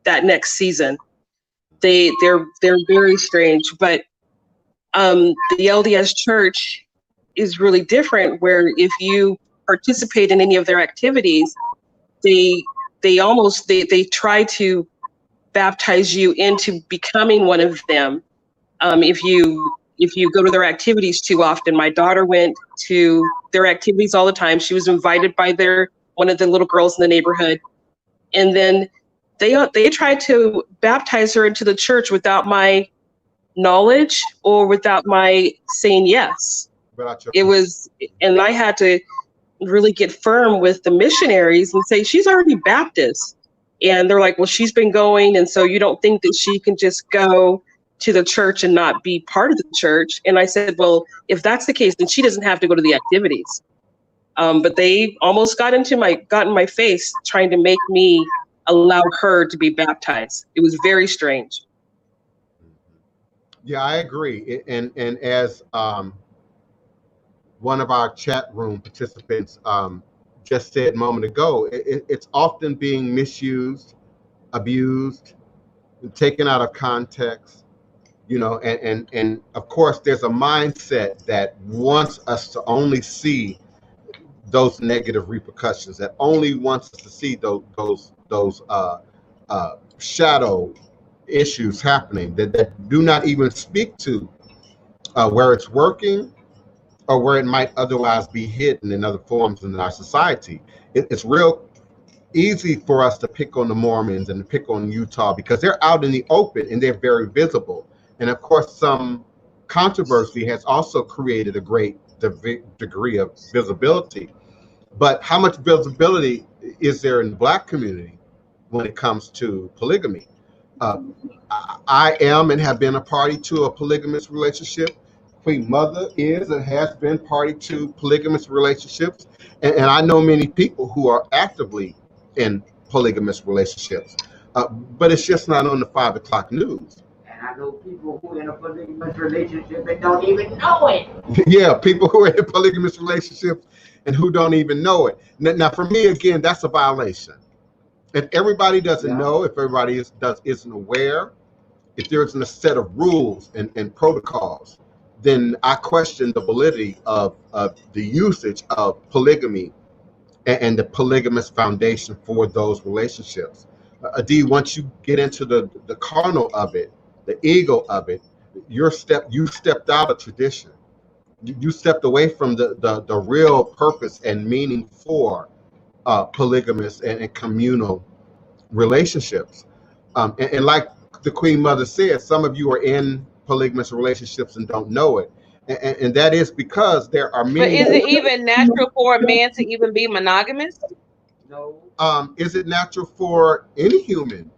S5: that next season. They're very strange, but the LDS Church is really different, where if you participate in any of their activities, they try to baptize you into becoming one of them. If you go to their activities too often. My daughter went to their activities all the time. She was invited by one of the little girls in the neighborhood, and then they tried to baptize her into the church without my knowledge or without my saying yes. And I had to really get firm with the missionaries and say, she's already Baptist. And they're like, well, she's been going, and so you don't think that she can just go to the church and not be part of the church? And I said, well, if that's the case, then she doesn't have to go to the activities. But they almost got in my face trying to make me allow her to be baptized. It was very strange.
S2: Yeah, I agree. And as one of our chat room participants just said a moment ago, it's often being misused, abused, taken out of context, and of course there's a mindset that wants us to only see those negative repercussions, that only wants us to see those shadow issues happening, that do not even speak to where it's working or where it might otherwise be hidden in other forms in our society. It's real easy for us to pick on the Mormons and to pick on Utah because they're out in the open and they're very visible. And of course, some controversy has also created a great degree of visibility. But how much visibility is there in the Black community when it comes to polygamy? I am and have been a party to a polygamous relationship. Queen Mother is and has been party to polygamous relationships. And I know many people who are actively in polygamous relationships. But it's just not on the 5 o'clock news.
S3: And I know people who are in a polygamous relationship and don't even know it.
S2: Yeah, people who are in polygamous relationships and who don't even know it. Now, for me, again, that's a violation. If everybody doesn't know, if everybody isn't aware, if there isn't a set of rules and protocols, then I question the validity of the usage of polygamy and the polygamous foundation for those relationships. D, once you get into the carnal of it, the ego of it, you stepped out of tradition. You stepped away from the real purpose and meaning for polygamous and communal relationships. And like the Queen Mother said, some of you are in polygamous relationships and don't know it. And that is because there are many.
S4: But is it even natural for a man to even be monogamous?
S3: No.
S2: Is it natural for any human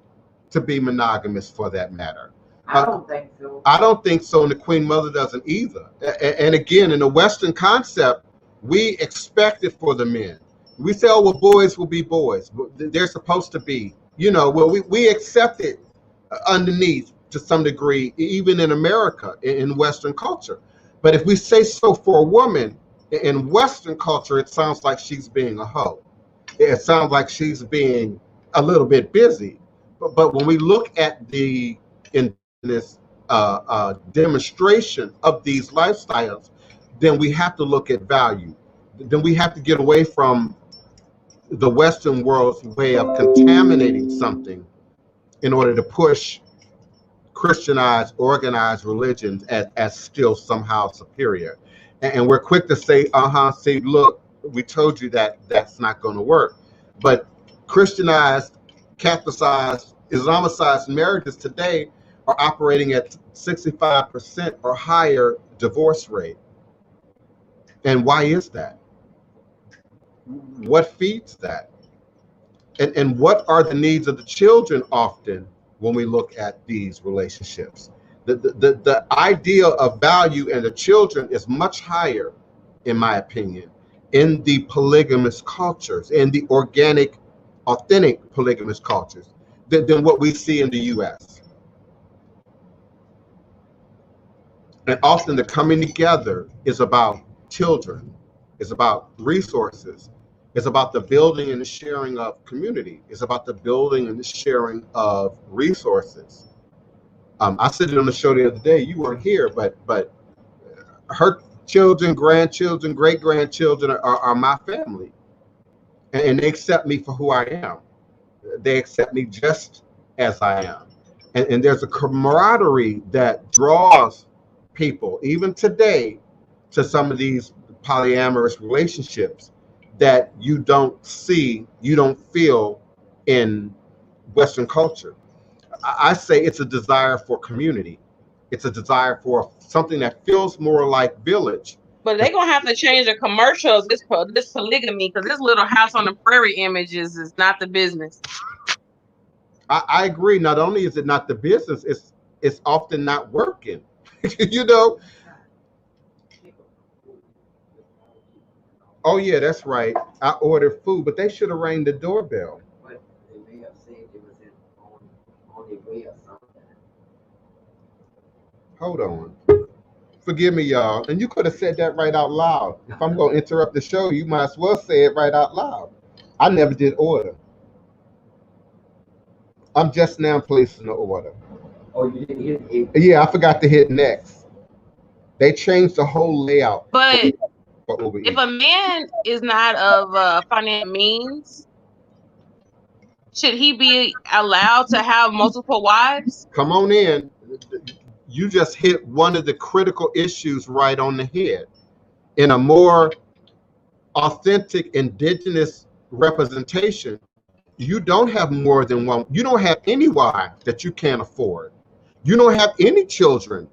S2: to be monogamous for that matter?
S3: I don't think so.
S2: I don't think so, and the Queen Mother doesn't either. And again, in the Western concept, we expect it for the men. We say, oh, well, boys will be boys. They're supposed to be, well, we accept it underneath to some degree, even in America, in Western culture. But if we say so for a woman, in Western culture, it sounds like she's being a hoe. It sounds like she's being a little bit busy. But when we look at in this demonstration of these lifestyles, then we have to look at value. Then we have to get away from the Western world's way of contaminating something in order to push Christianized, organized religions as still somehow superior. And we're quick to say, see, look, we told you that that's not going to work. But Christianized, Catholicized, Islamicized marriages today are operating at 65% or higher divorce rate. And why is that? What feeds that? And what are the needs of the children often when we look at these relationships? The idea of value in the children is much higher, in my opinion, in the polygamous cultures, in the organic, authentic polygamous cultures, than what we see in the U.S. And often the coming together is about children, it's about resources, it's about the building and the sharing of community, it's about the building and the sharing of resources. I said it on the show the other day, you weren't here, but her children, grandchildren, great-grandchildren are my family. And they accept me for who I am. They accept me just as I am. And there's a camaraderie that draws people, even today, to some of these polyamorous relationships that you don't see, you don't feel in Western culture. I say it's a desire for community. It's a desire for something that feels more like village.
S4: But they're going to have to change the commercials, this polygamy, because this little house on the prairie images is not the business.
S2: I agree. Not only is it not the business, it's often not working. Oh, yeah, that's right. I ordered food, but they should have rang the doorbell.
S3: But they may have said it was on their way or something.
S2: Hold on. Forgive me, y'all. And you could have said that right out loud. If I'm going to interrupt the show, you might as well say it right out loud. I never did order. I'm just now placing the order.
S3: Oh, you didn't hit it?
S2: Yeah, I forgot to hit next. They changed the whole layout.
S4: But if a man is not of financial means, should he be allowed to have multiple wives?
S2: Come on in. You just hit one of the critical issues right on the head. In a more authentic indigenous representation, you don't have more than one. You don't have any wife that you can't afford. You don't have any children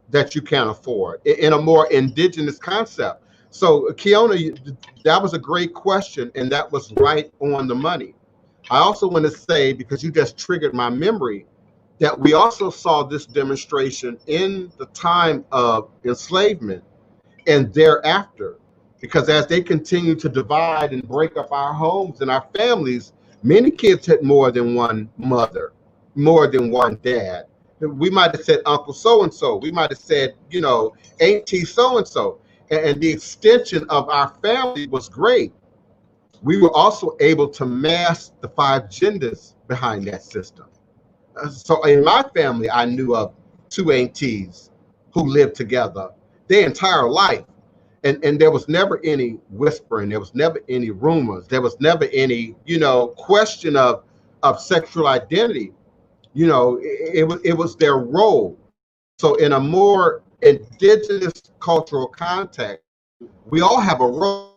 S2: that you can't afford in a more indigenous concept. So Keona, that was a great question, and that was right on the money. I also want to say, because you just triggered my memory, that we also saw this demonstration in the time of enslavement and thereafter, because as they continue to divide and break up our homes and our families, many kids had more than one mother, more than one dad. We might have said Uncle so-and-so. We might have said, you know, Auntie so-and-so. And the extension of our family was great. We were also able to mask the 5 genders behind that system. So in my family, I knew of 2 aunties who lived together their entire life. And there was never any whispering. There was never any rumors. There was never any, you know, question of sexual identity. You know, it was their role. So in a more indigenous cultural context, we all have a role.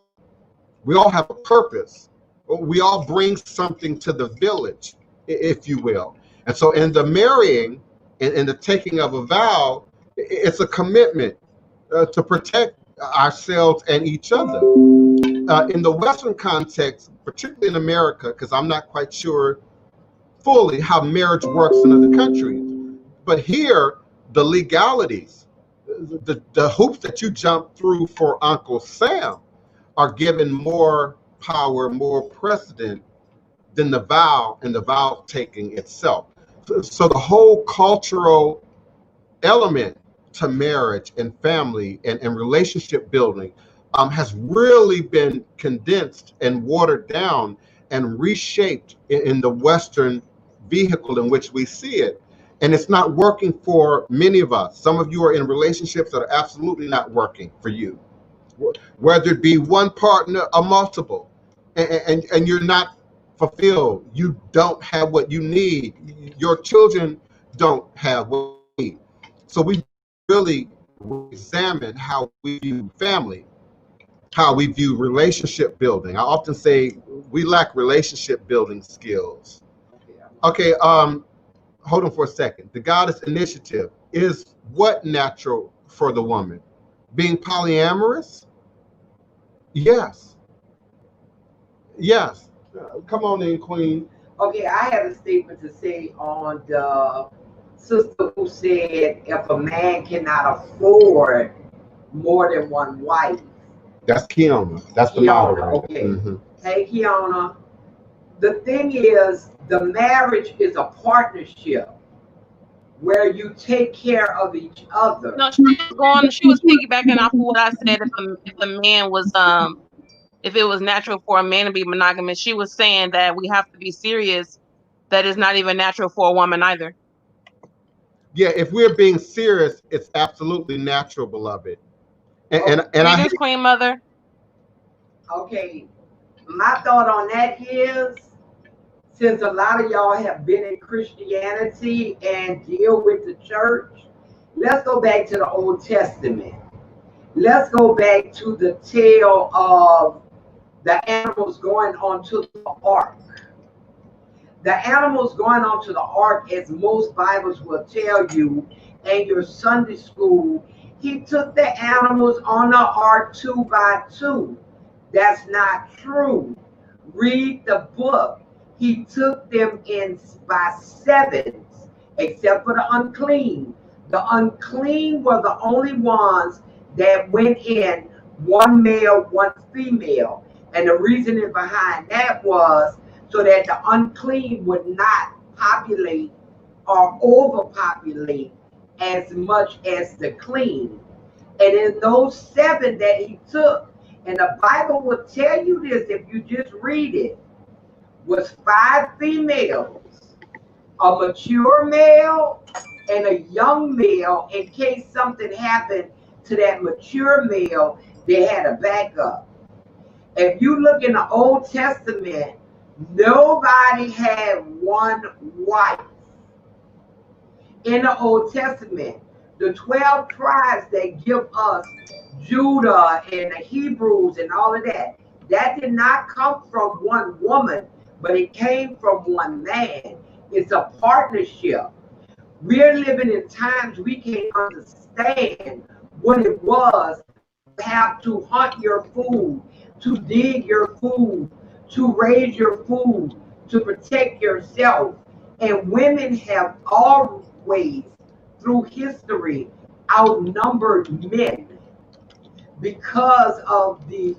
S2: We all have a purpose. We all bring something to the village, if you will. And so in the marrying and the taking of a vow, it's a commitment to protect ourselves and each other. In the Western context, particularly in America, because I'm not quite sure fully how marriage works in other countries, but here, the legalities, the hoops that you jump through for Uncle Sam are given more power, more precedent than the vow and the vow taking itself. So the whole cultural element to marriage and family and relationship building has really been condensed and watered down and reshaped in the Western vehicle in which we see it. And it's not working for many of us. Some of you are in relationships that are absolutely not working for you, whether it be one partner or multiple, and you're not fulfilled. You don't have what you need. Your children don't have what you need. So we really examine how we view family, how we view relationship building. I often say we lack relationship building skills. Okay, hold on for a second. The Goddess Initiative is what natural for the woman? Being polyamorous? Yes. Yes. Come on in, Queen.
S3: Okay, I had a statement to say on the sister who said if a man cannot afford more than one wife.
S2: That's Keona. That's the moderator.
S3: Okay. Mm-hmm. Hey, Keona. The thing is, the marriage is a partnership where you take care of each other.
S4: No, she was piggybacking off of what I said. If a man was if it was natural for a man to be monogamous, she was saying that we have to be serious. That is not even natural for a woman either.
S2: Yeah, if we're being serious, it's absolutely natural, beloved. And
S4: I Queen Mother.
S3: Okay, my thought on that is, since a lot of y'all have been in Christianity and deal with the church, let's go back to the Old Testament. Let's go back to the tale of the animals going onto the ark. The animals going onto the ark, as most Bibles will tell you, and your Sunday school, he took the animals on the ark 2 by 2. That's not true. Read the book. He took them in by 7s, except for the unclean. The unclean were the only ones that went in, 1 male, 1 female. And the reasoning behind that was so that the unclean would not populate or overpopulate as much as the clean. And in those 7 that he took, and the Bible will tell you this if you just read it, was 5 females, a mature male, and a young male. In case something happened to that mature male, they had a backup. If you look in the Old Testament, nobody had 1 wife. In the Old Testament, the 12 tribes that give us Judah and the Hebrews and all of that, that did not come from 1 woman, but it came from one man. It's a partnership. We're living in times we can't understand what it was to have to hunt your food, to dig your food, to raise your food, to protect yourself. And women have always, through history, outnumbered men because of the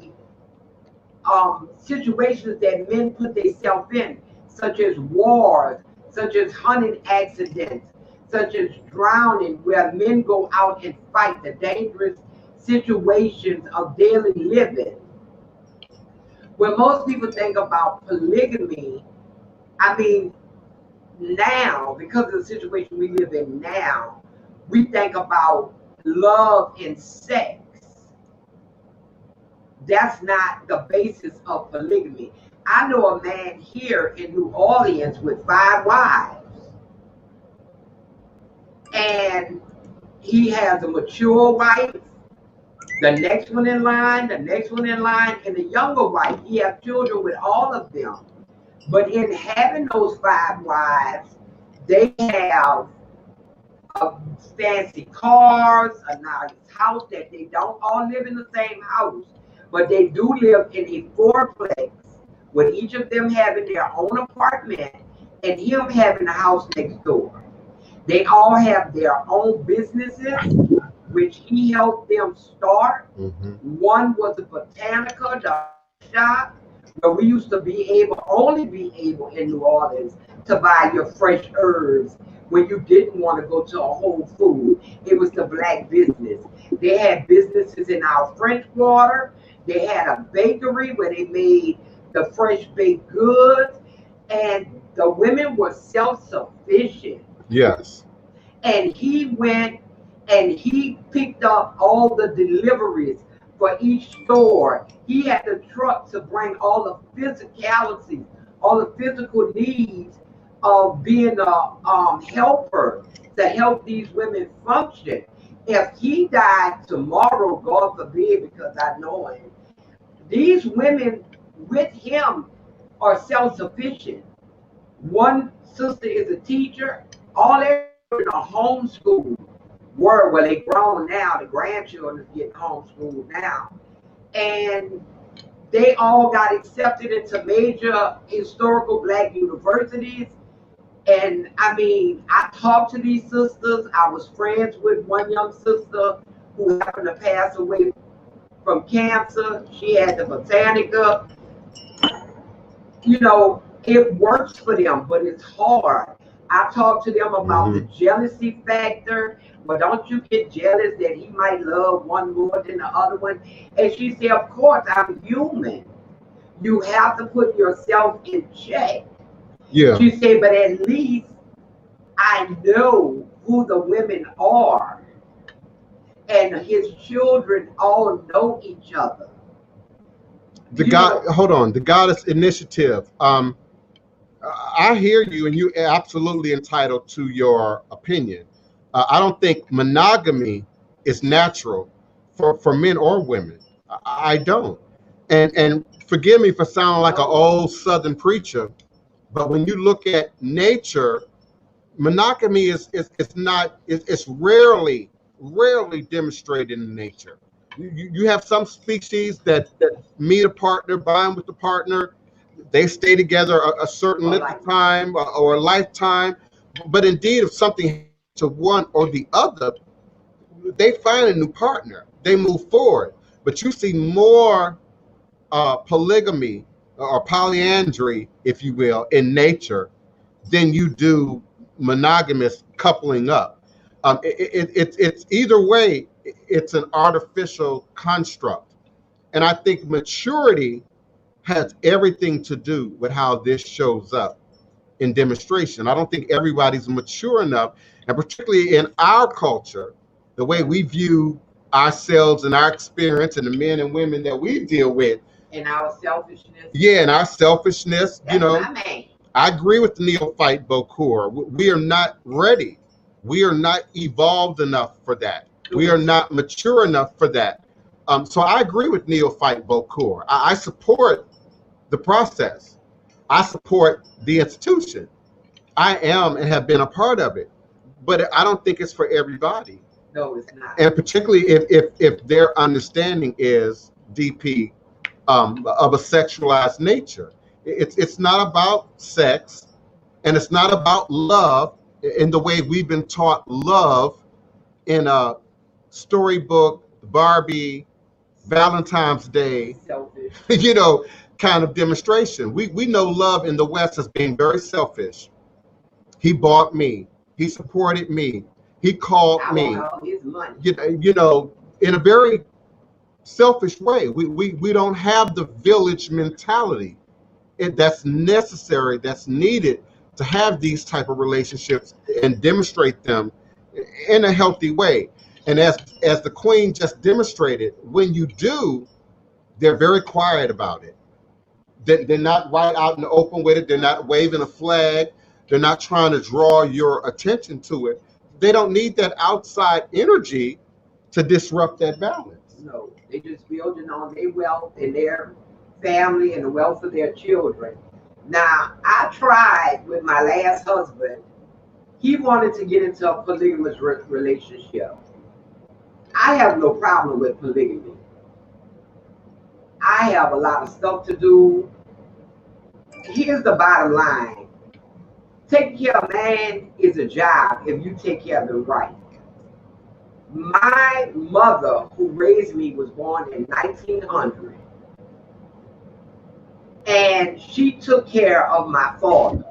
S3: situations that men put themselves in, such as wars, such as hunting accidents, such as drowning, where men go out and fight the dangerous situations of daily living. When most people think about polygamy, I mean, now, because of the situation we live in now, we think about love and sex. That's not the basis of polygamy. I know a man here in New Orleans with 5 wives. And he has a mature wife, the next one in line, the next one in line, and the younger wife. He has children with all of them. But in having those 5 wives, they have fancy cars, a nice house that they don't all live in the same house, but they do live in a 4-plex, with each of them having their own apartment and him having a house next door. They all have their own businesses, which he helped them start. One was a botanica, the shop, where we used to only be able in New Orleans to buy your fresh herbs when you didn't want to go to a Whole Food. It was the black business. They had businesses in our French Quarter. They had a bakery where they made the fresh baked goods, and the women were self-sufficient.
S2: Yes.
S3: And he went and he picked up all the deliveries for each store. He had the truck to bring all the physicalities, all the physical needs of being a helper to help these women function. If he died tomorrow, God forbid, because I know him, these women with him are self-sufficient. One sister is a teacher. All they're in a homeschool world. Well, they grown now. The grandchildren are getting homeschooled now. And they all got accepted into major historical black universities. And I mean, I talked to these sisters. I was friends with one young sister who happened to pass away from cancer. She had the botanica. You know, it works for them, but it's hard. I talked to them about the jealousy factor. Well, don't you get jealous that he might love one more than the other one? And she said, of course, I'm human. You have to put yourself in check.
S2: Yeah.
S3: She said, but at least I know who the women are. And his children all know each other.
S2: Hold on, the Goddess Initiative. I hear you, and you're absolutely entitled to your opinion. I don't think monogamy is natural for men or women. I don't. And forgive me for sounding like an old Southern preacher, but when you look at nature, monogamy is rarely demonstrated in nature. You have some species that meet a partner, bind with the partner, they stay together a certain length of time or a lifetime. But indeed, if something happens to one or the other, they find a new partner. They move forward. But you see more polygamy or polyandry, if you will, in nature than you do monogamous coupling up. It's either way, it's an artificial construct. And I think maturity has everything to do with how this shows up in demonstration. I don't think everybody's mature enough, and particularly in our culture, the way we view ourselves and our experience and the men and women that we deal with.
S3: And our selfishness.
S2: Yeah, and our selfishness.
S3: That's my man.
S2: I agree with the Neophyte Bokor. We are not ready. We are not evolved enough for that. We are not mature enough for that. So I agree with Neophyte Bokor. I support the process. I support the institution. I am and have been a part of it, but I don't think it's for everybody.
S3: No, it's not.
S2: And particularly if their understanding is DP of a sexualized nature. It's not about sex, and it's not about love in the way we've been taught love in a storybook, Barbie, Valentine's Day,
S3: Selfish.
S2: you know, kind of demonstration. We know love in the West as being very selfish. He bought me. He supported me. He called me.
S3: All his money.
S2: You know, in a very selfish way. We don't have the village mentality that's necessary, that's needed to have these type of relationships and demonstrate them in a healthy way. And as the Queen just demonstrated, when you do, they're very quiet about it. They're not right out in the open with it. They're not waving a flag. They're not trying to draw your attention to it. They don't need that outside energy to disrupt that balance.
S3: No, they just building on their wealth and their family and the wealth of their children. Now, I tried with my last husband. He wanted to get into a polygamous relationship. I have no problem with polygamy. I have a lot of stuff to do. Here's the bottom line. Taking care of a man is a job if you take care of him right. My mother, who raised me, was born in 1900. And she took care of my father.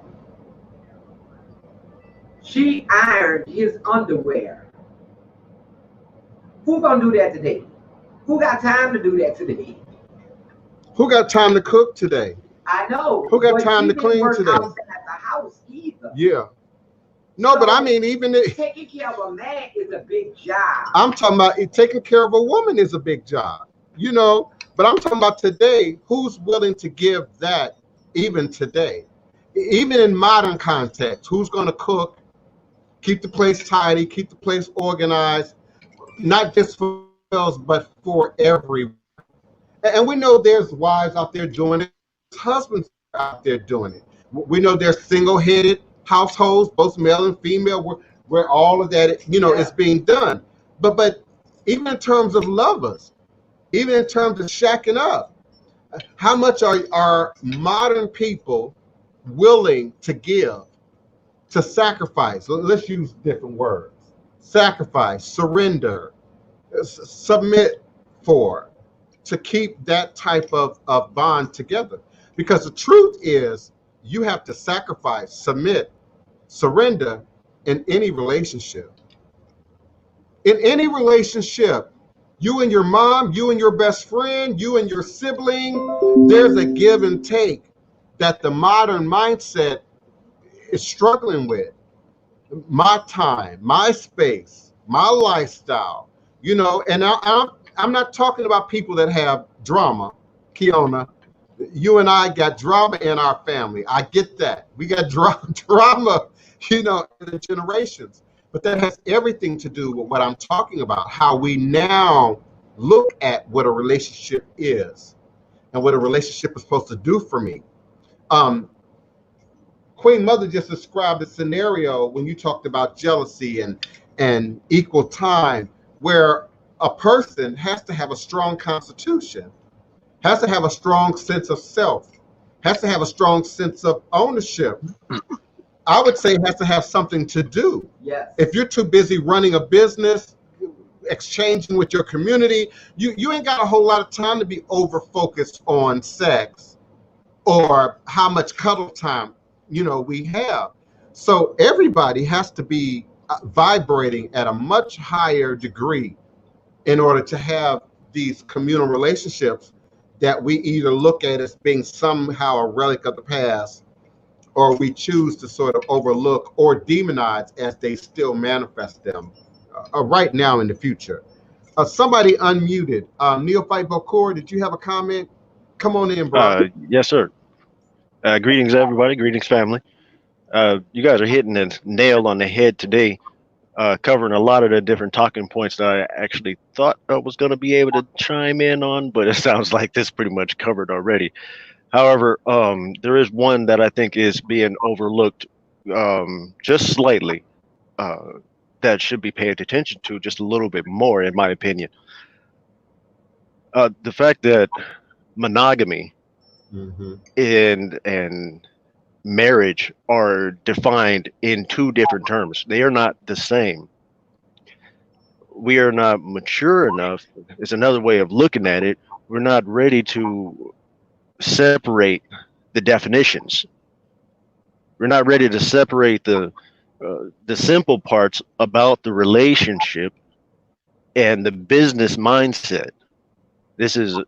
S3: She ironed his underwear. Who gonna do that today? Who got time to do that today?
S2: Who got time to cook today?
S3: I know.
S2: Who got time to clean today?
S3: Outside the house either.
S2: Yeah. No,
S3: so,
S2: but I mean, even
S3: taking care of a man is a big job.
S2: I'm talking about taking care of a woman is a big job, you know. But I'm talking about today. Who's willing to give that even today? Even in modern context, who's going to cook, keep the place tidy, keep the place organized, not just for themselves, but for everyone. And we know there's wives out there doing it, husbands out there doing it. We know there's single-headed households, both male and female, where all of that, you know, is being done. But even in terms of lovers, even in terms of shacking up, how much are modern people willing to give, to sacrifice? Let's use different words. Sacrifice, surrender, submit for, to keep that type of bond together. Because the truth is, you have to sacrifice, submit, surrender in any relationship. In any relationship, you and your mom, you and your best friend, you and your sibling, there's a give and take that the modern mindset is struggling with. My time, my space, my lifestyle, you know, and I'm not talking about people that have drama. Keona, you and I got drama in our family. I get that. We got drama, you know, in the generations. But that has everything to do with what I'm talking about, how we now look at what a relationship is and what a relationship is supposed to do for me. Queen Mother just described a scenario when you talked about jealousy and equal time, where a person has to have a strong constitution, has to have a strong sense of self, has to have a strong sense of ownership. I would say it has to have something to do.
S3: Yes.
S2: If you're too busy running a business, exchanging with your community, you ain't got a whole lot of time to be over focused on sex or how much cuddle time, you know, we have. So everybody has to be vibrating at a much higher degree in order to have these communal relationships that we either look at as being somehow a relic of the past, or we choose to sort of overlook or demonize as they still manifest them right now in the future. Somebody unmuted. Neophyte Bokor, did you have a comment? Come on in, bro.
S6: Yes, sir. Greetings, everybody. Greetings, family. You guys are hitting the nail on the head today, covering a lot of the different talking points that I actually thought I was going to be able to chime in on, but it sounds like this pretty much covered already. However, there is one that I think is being overlooked just slightly, that should be paid attention to just a little bit more, in my opinion. The fact that monogamy and marriage are defined in two different terms. They are not the same. We are not mature enough, is another way of looking at it. We're not ready to separate the definitions. We're not ready to separate the simple parts about the relationship and the business mindset. This is,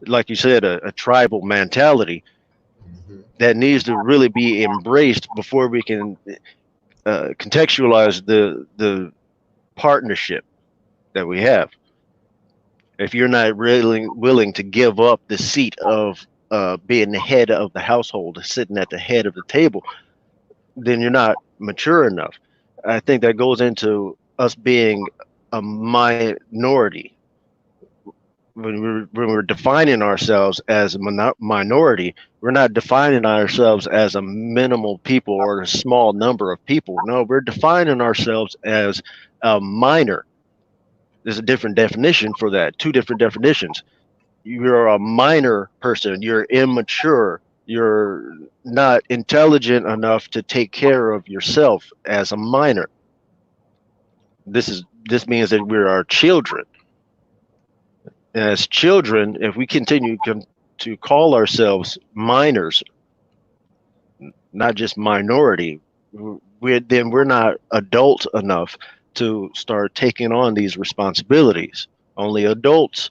S6: like you said, a tribal mentality that needs to really be embraced before we can contextualize the partnership that we have. If you're not really willing to give up the seat of being the head of the household, sitting at the head of the table, then you're not mature enough. I think that goes into us being a minority. When we're defining ourselves as a minority, we're not defining ourselves as a minimal people or a small number of people. No, we're defining ourselves as a minor. There's a different definition for that, two different definitions. You're a minor person, you're immature, you're not intelligent enough to take care of yourself as a minor. This means that we're our children. And as children, if we continue to call ourselves minors, not just minority, then we're not adult enough to start taking on these responsibilities. Only adults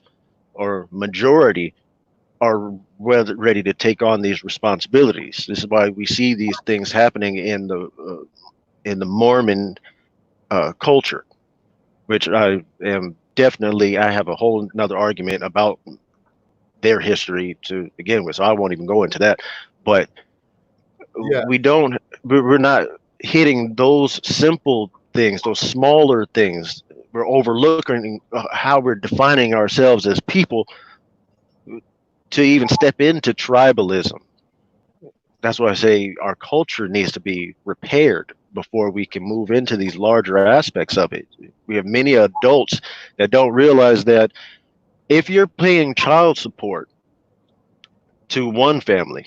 S6: or majority are ready to take on these responsibilities. This is why we see these things happening in the Mormon culture, which I have a whole another argument about their history to begin with, so I won't even go into that. But we're not hitting those simple things, those smaller things. We're overlooking how we're defining ourselves as people to even step into tribalism. That's why I say our culture needs to be repaired before we can move into these larger aspects of it. We have many adults that don't realize that if you're paying child support to one family,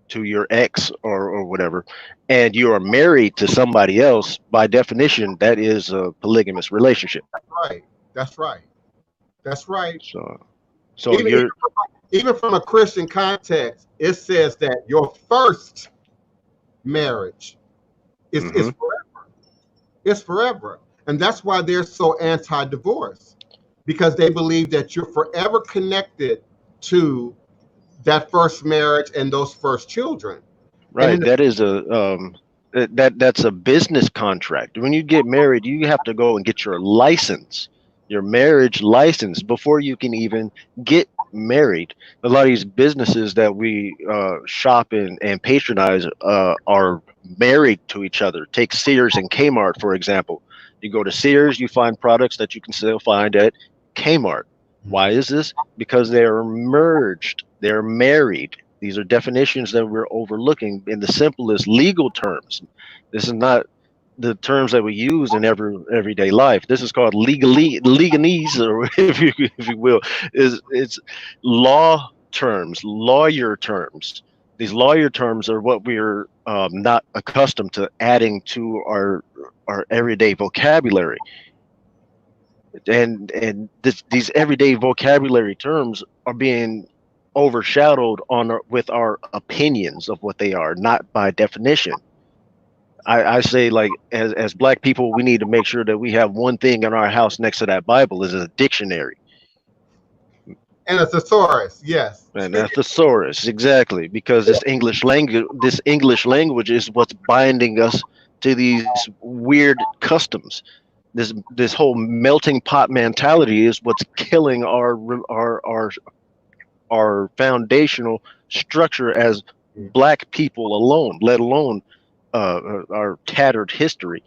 S6: to your ex or whatever, and you are married to somebody else, by definition, that is a polygamous relationship.
S2: That's right.
S6: So
S2: even from a Christian context, it says that your first marriage is forever. It's forever. And that's why they're so anti-divorce, because they believe that you're forever connected to that first marriage and those first children.
S6: Right. That is that's a business contract. When you get married, you have to go and get your license, your marriage license, before you can even get married. A lot of these businesses that we shop in and patronize are married to each other. Take Sears and Kmart, for example. You go to Sears, you find products that you can still find at Kmart. Why is this? Because they are merged. They're married. These are definitions that we're overlooking in the simplest legal terms. This is not the terms that we use in everyday life. This is called legalese, or if you will, it's law terms, lawyer terms. These lawyer terms are what we're not accustomed to adding to our everyday vocabulary. And these everyday vocabulary terms are being overshadowed with our opinions of what they are, not by definition. I say, like, as Black people, we need to make sure that we have one thing in our house next to that Bible is a dictionary.
S2: And a thesaurus, yes.
S6: And a thesaurus, exactly, because this English language is what's binding us to these weird customs. This whole melting pot mentality is what's killing our foundational structure as Black people alone, let alone our tattered history.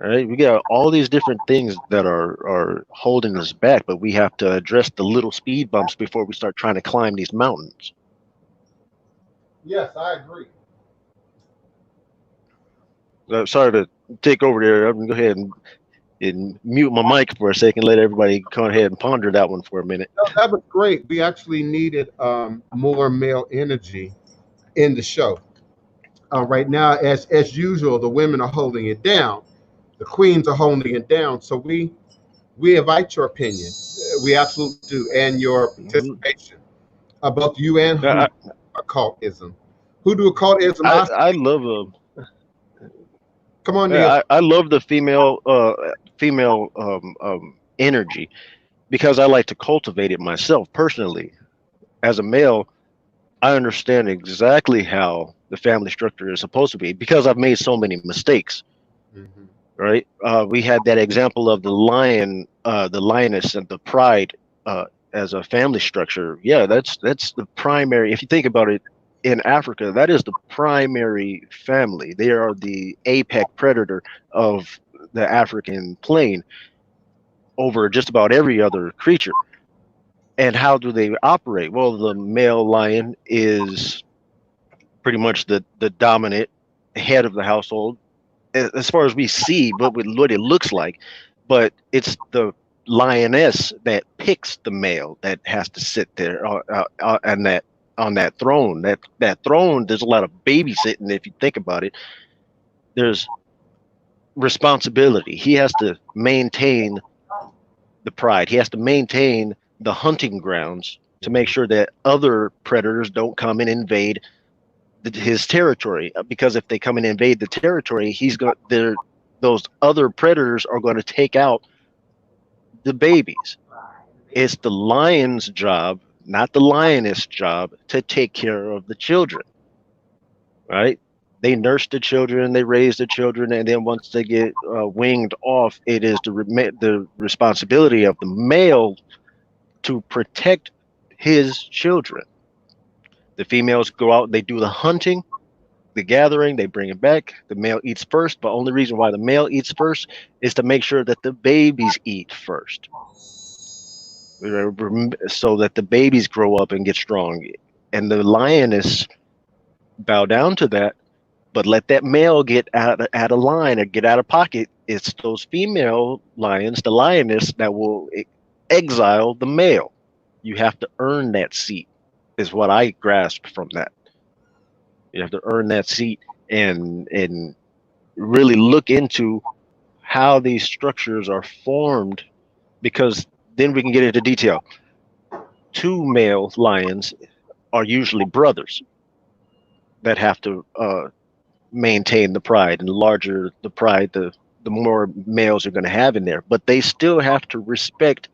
S6: right? We got all these different things that are holding us back, but we have to address the little speed bumps before we start trying to climb these mountains.
S2: Yes, I agree.
S6: Sorry to take over there. I'm gonna go ahead and mute my mic for a second. Let everybody go ahead and ponder that one for a minute.
S2: No, that was great. We actually needed more male energy in the show. Right now, as usual, the women are holding it down. The queens are holding it down. So we invite your opinion. We absolutely do, and your participation. Both you and Hoodoo occultism. Hoodoo occultism.
S6: I love
S2: Come on, Neil.
S6: I love the female energy because I like to cultivate it myself personally. As a male, I understand exactly how the family structure is supposed to be because I've made so many mistakes.
S2: Mm-hmm.
S6: Right? We had that example of the lion, the lioness, and the pride as a family structure. Yeah, that's the primary. If you think about it, in Africa, that is the primary family. They are the apex predator of the African plain over just about every other creature. And how do they operate? Well, the male lion is pretty much the dominant head of the household, as far as we see, but what it looks like. But it's the lioness that picks the male that has to sit there and that on that throne. That throne, there's a lot of babysitting. If you think about it, there's responsibility. He has to maintain the pride. He has to maintain the hunting grounds to make sure that other predators don't come and invade his territory. Because if they come and invade the territory, those other predators are going to take out the babies. It's the lion's job, not the lioness' job, to take care of the children, right? They nurse the children, they raise the children, and then once they get winged off, it is the responsibility of the male to protect his children. The females go out, they do the hunting, the gathering, they bring it back. The male eats first, but only reason why the male eats first is to make sure that the babies eat first, so that the babies grow up and get strong. And the lioness bow down to that, but let that male get out of line or get out of pocket. It's those female lions, the lioness, that will exile the male. You have to earn that seat, is what I grasp from that. You have to earn that seat and really look into how these structures are formed, because then we can get into detail. Two male lions are usually brothers that have to maintain the pride, and the larger the pride, the more males are going to have in there. But they still have to respect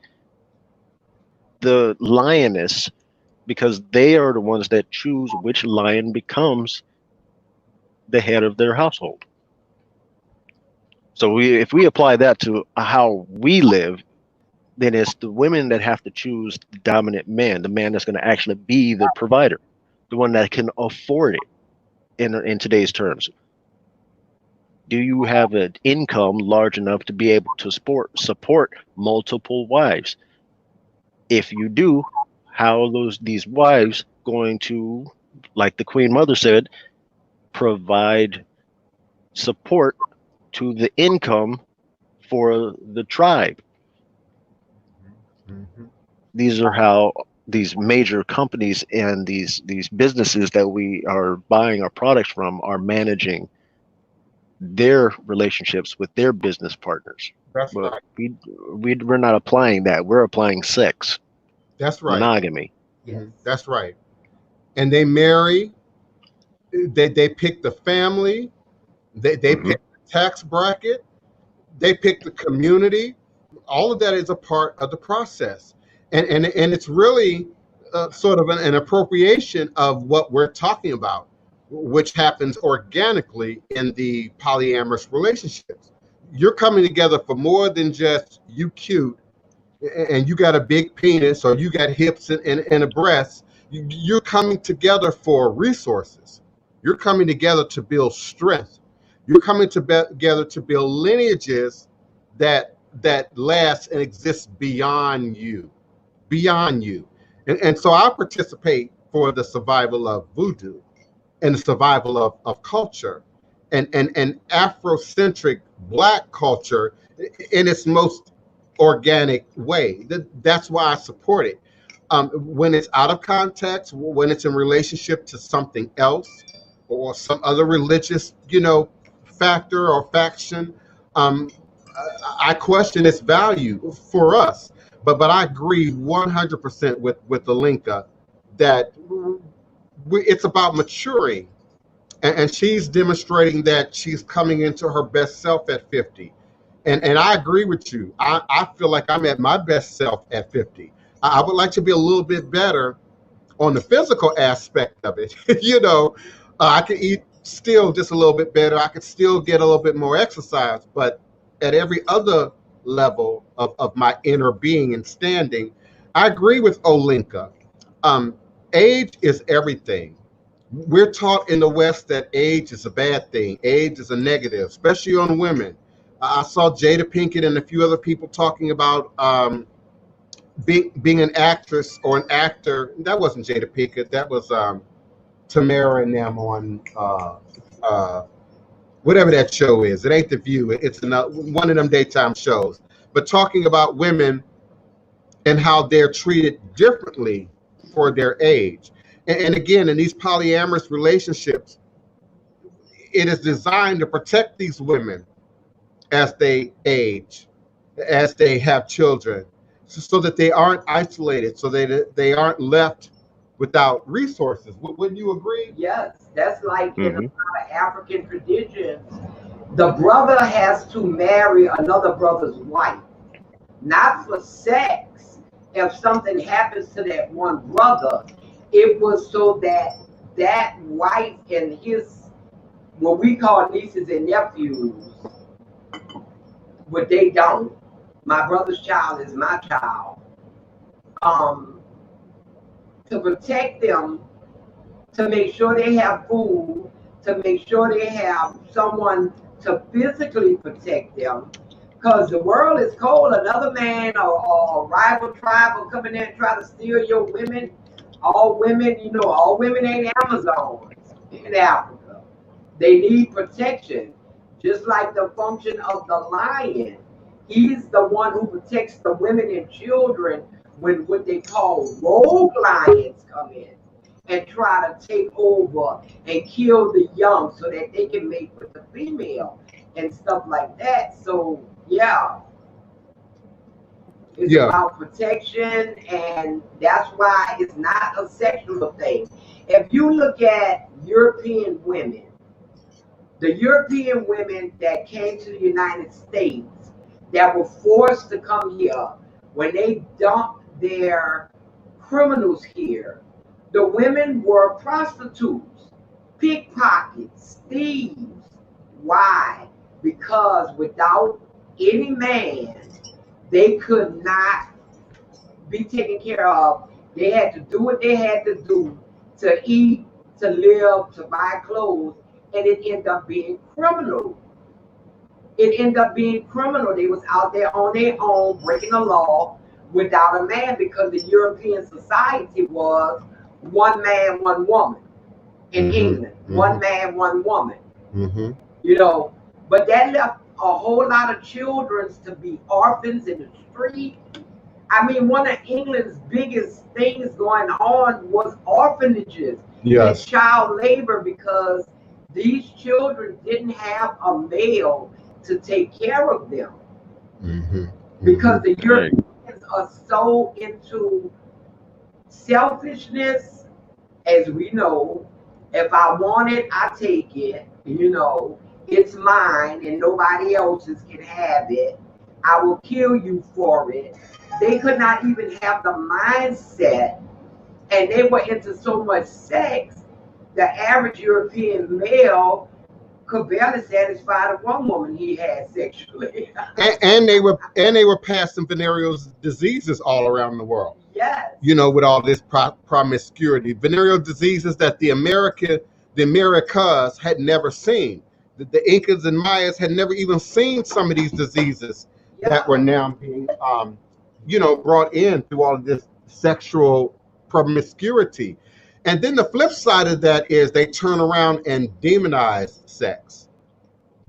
S6: the lioness, because they are the ones that choose which lion becomes the head of their household. So if we apply that to how we live, then it's the women that have to choose the dominant man, the man that's going to actually be the provider, the one that can afford it in today's terms. Do you have an income large enough to be able to support multiple wives? If you do, how are these wives going to, like the Queen Mother said, provide support to the income for the tribe?
S2: Mm-hmm.
S6: These are how these major companies and these businesses that we are buying our products from are managing their relationships with their business partners.
S2: That's
S6: but
S2: right.
S6: We're not applying that. We're applying sex.
S2: That's right.
S6: Monogamy.
S2: Yes. That's right. And they marry. They pick the family. They pick the tax bracket. They pick the community. All of that is a part of the process, and it's really sort of an appropriation of what we're talking about, which happens organically in the polyamorous relationships. You're coming together for more than just you cute and you got a big penis or you got hips and a breast. You're coming together for resources. You're coming together to build strength. You're coming together to build lineages that last and exist beyond you. And so I participate for the survival of voodoo and the survival of culture and Afrocentric Black culture in its most organic way. That's why I support it. When it's out of context, when it's in relationship to something else or some other religious, factor or faction, I question its value for us. But I agree 100% with Alinka that it's about maturing, and she's demonstrating that she's coming into her best self at 50. And I agree with you. I feel like I'm at my best self at 50. I would like to be a little bit better on the physical aspect of it. I could eat still just a little bit better. I could still get a little bit more exercise, but at every other level of my inner being and standing, I agree with Olinka. Age is everything. We're taught in the West that age is a bad thing. Age is a negative, especially on women. I saw Jada Pinkett and a few other people talking about being an actress or an actor. That wasn't Jada Pinkett. That was Tamara and them on whatever that show is. It ain't The View. It's one of them daytime shows. But talking about women and how they're treated differently for their age. And again, in these polyamorous relationships, it is designed to protect these women as they age, as they have children, so that they aren't isolated, so that they aren't left without resources. Wouldn't you agree?
S3: Yes, that's like in a lot of African traditions. The brother has to marry another brother's wife, not for sex. If something happens to that one brother, it was so that that wife and his, what we call nieces and nephews, but they don't. My brother's child is my child. To protect them, to make sure they have food, to make sure they have someone to physically protect them. Because the world is cold. Another man or a rival tribe will come in there and try to steal your women. All women ain't Amazons in Africa. They need protection. Just like the function of the lion. He's the one who protects the women and children when what they call rogue lions come in and try to take over and kill the young so that they can mate with the female and stuff like that. So yeah, it's about protection, and that's why it's not a sexual thing. If you look at European women, the European women that came to the United States that were forced to come here, when they dumped their criminals here, the women were prostitutes, pickpockets, thieves. Why? Because without any man, they could not be taken care of. They had to do what they had to do to eat, to live, to buy clothes, and it ended up being criminal. It ended up being criminal. They was out there on their own, breaking the law without a man, because the European society was one man, one woman. In England, one man, one woman. But that left a whole lot of children to be orphans in the street. I mean, one of England's biggest things going on was orphanages and child labor, because these children didn't have a male to take care of them. Because the Europeans are so into selfishness, as we know. If I want it, I take it. It's mine and nobody else's can have it. I will kill you for it. They could not even have the mindset, and they were into so much sex, the average European male could barely satisfy the one woman he had sexually.
S2: and they were passing venereal diseases all around the world.
S3: Yes.
S2: With all this promiscuity, venereal diseases that the Americas had never seen. The Incas and Mayas had never even seen some of these diseases that were now being, brought in through all of this sexual promiscuity. And then the flip side of that is they turn around and demonize sex,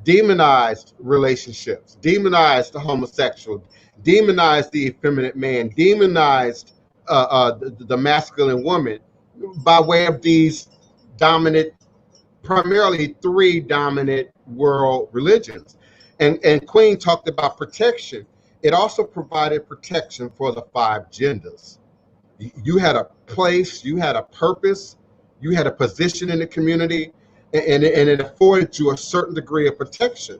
S2: demonized relationships, demonized the homosexual, demonized the effeminate man, demonized the masculine woman by way of these dominant, primarily 3 dominant world religions. And Queen talked about protection. It also provided protection for the 5 genders. You had a place, you had a purpose, you had a position in the community, and it afforded you a certain degree of protection.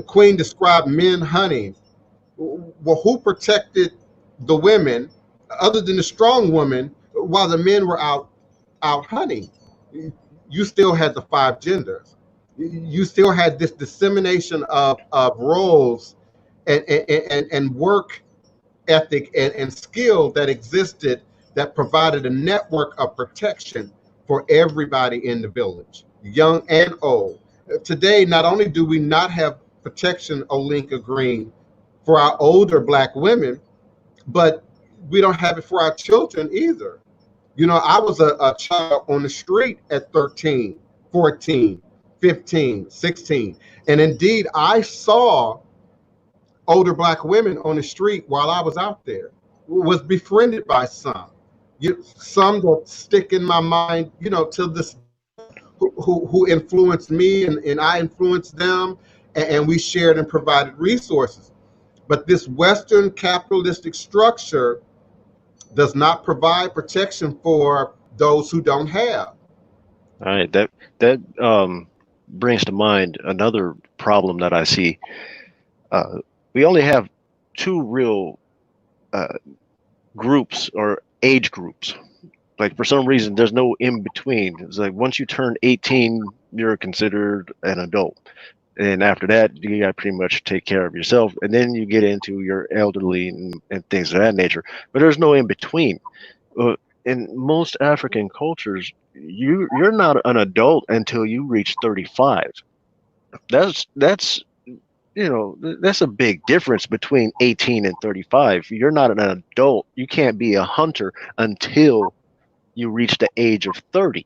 S2: Queen described men hunting. Well, who protected the women other than the strong women while the men were out hunting? You still had the 5 genders. You still had this dissemination of roles and work ethic and skill that existed that provided a network of protection for everybody in the village, young and old. Today, not only do we not have protection, Olinka Green, for our older Black women, but we don't have it for our children either. I was a child on the street at 13, 14, 15, 16. And indeed, I saw older Black women on the street while I was out there, was befriended by some. Some that stick in my mind, to this, who influenced me and I influenced them, and we shared and provided resources. But this Western capitalistic structure does not provide protection for those who don't have.
S6: All right, that brings to mind another problem that I see. We only have 2 real groups or age groups. Like, for some reason, there's no in between. It's like once you turn 18, you're considered an adult. And after that, you got to pretty much take care of yourself. And then you get into your elderly and things of that nature. But there's no in between. In most African cultures, you're not an adult until you reach 35. That's a big difference between 18 and 35. You're not an adult. You can't be a hunter until you reach the age of 30.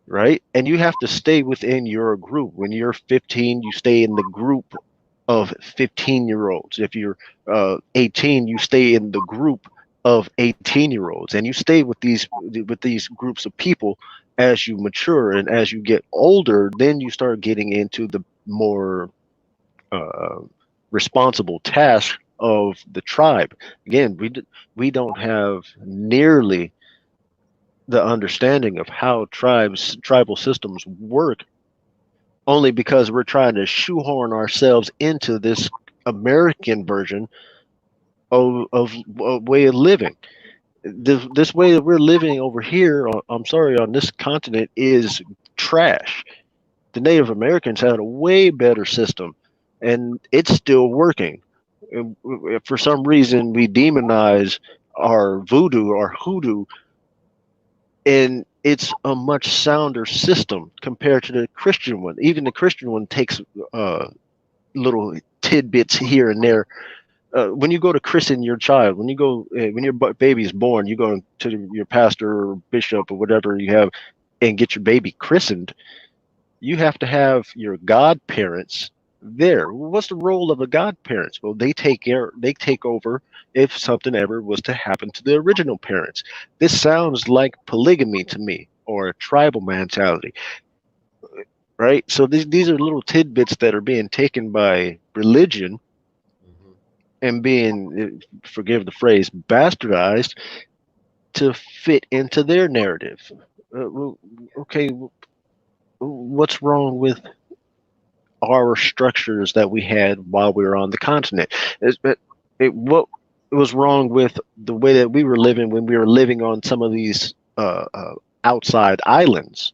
S6: Right? And you have to stay within your group. When you're 15, you stay in the group of 15-year-olds. If you're 18, you stay in the group of 18-year-olds, and you stay with these groups of people as you mature. And as you get older, then you start getting into the more responsible task of the tribe. Again, we don't have nearly the understanding of how tribal systems work, only because we're trying to shoehorn ourselves into this American version of way of living. This way that we're living over here, on this continent, is trash. The Native Americans had a way better system, and it's still working. For some reason, we demonize our voodoo, our hoodoo, and it's a much sounder system compared to the Christian one. Even the Christian one takes little tidbits here and there. When you go to christen your child, when your baby is born, you go to your pastor or bishop or whatever you have and get your baby christened. You have to have your godparents there. What's the role of the godparents? Well, they take over if something ever was to happen to the original parents. This sounds like polygamy to me, or a tribal mentality, right? So these are little tidbits that are being taken by religion and being, forgive the phrase, bastardized to fit into their narrative. Okay, what's wrong with our structures that we had while we were on the continent? What was wrong with the way that we were living when we were living on some of these outside islands?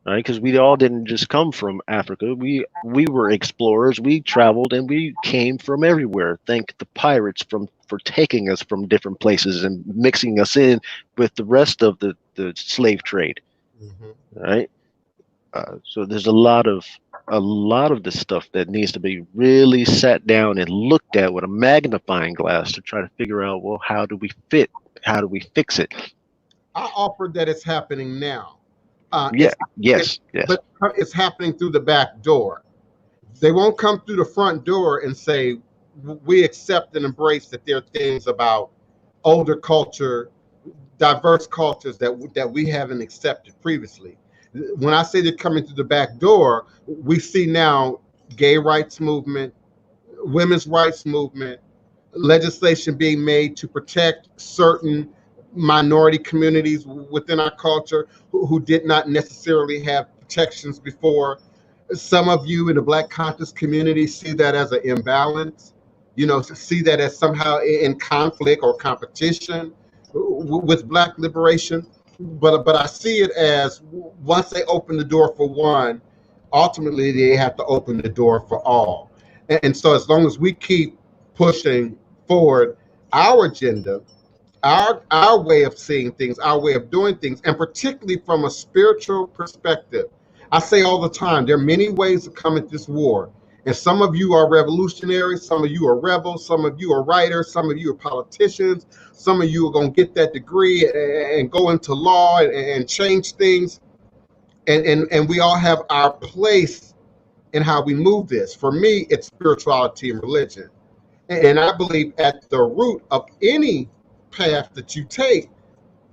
S6: Right, because we all didn't just come from Africa. We were explorers. We traveled and we came from everywhere. Thank the pirates for taking us from different places and mixing us in with the rest of the slave trade. Right. So there's a lot of a lot of the stuff that needs to be really sat down and looked at with a magnifying glass to try to figure out, well, how do we fix it?
S2: I offered that it's happening now.
S6: Yes.
S2: But it's happening through the back door. They won't come through the front door and say, we accept and embrace that there are things about older culture, diverse cultures that we haven't accepted previously. When I say they're coming through the back door, we see now gay rights movement, women's rights movement, legislation being made to protect certain minority communities within our culture who did not necessarily have protections before. Some of you in the Black conscious community see that as an imbalance, see that as somehow in conflict or competition with Black liberation. But I see it as once they open the door for one, ultimately they have to open the door for all. And so as long as we keep pushing forward our agenda, our way of seeing things, our way of doing things, and particularly from a spiritual perspective. I say all the time, there are many ways to come at this war. And some of you are revolutionaries, some of you are rebels, some of you are writers, some of you are politicians, some of you are going to get that degree and go into law and change things. And we all have our place in how we move this. For me, it's spirituality and religion. And I believe at the root of any path that you take,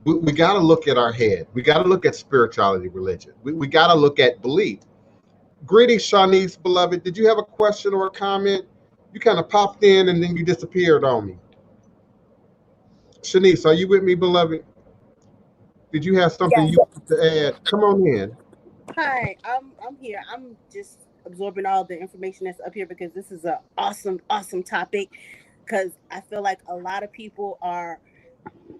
S2: we got to look at our head. We got to look at spirituality, religion. We got to look at belief. Greetings, Shanice, beloved. Did you have a question or a comment? You kind of popped in and then you disappeared on me. Shanice, are you with me, beloved? Did you have something you want to add? Come on in.
S7: Hi, I'm here. I'm just absorbing all the information that's up here because this is an awesome topic. Because I feel like a lot of people are,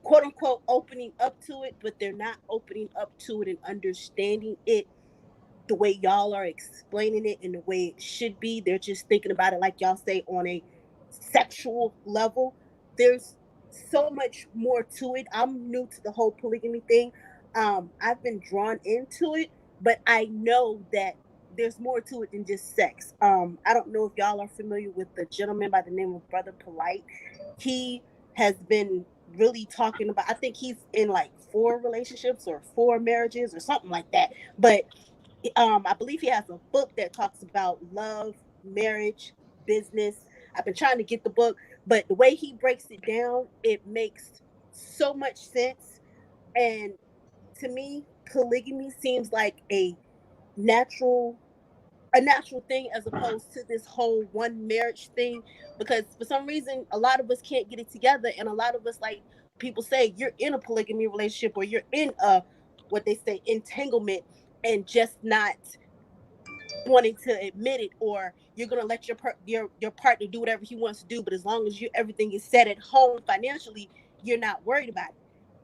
S7: quote unquote, opening up to it, but they're not opening up to it and understanding it the way y'all are explaining it and the way it should be. They're just thinking about it, like y'all say, on a sexual level. There's so much more to it. I'm new to the whole polygamy thing. I've been drawn into it, but I know that there's more to it than just sex. I don't know if y'all are familiar with the gentleman by the name of Brother Polite. He has been really talking about, I think he's in like 4 relationships or 4 marriages or something like that. But I believe he has a book that talks about love, marriage, business. I've been trying to get the book, but the way he breaks it down, it makes so much sense. And to me, polygamy seems like a natural thing as opposed to this whole one marriage thing, because for some reason a lot of us can't get it together, and a lot of us, like people say, you're in a polygamy relationship or you're in a, what they say, entanglement, and just not wanting to admit it, or you're gonna let your partner do whatever he wants to do, but as long as everything is set at home financially, you're not worried about it.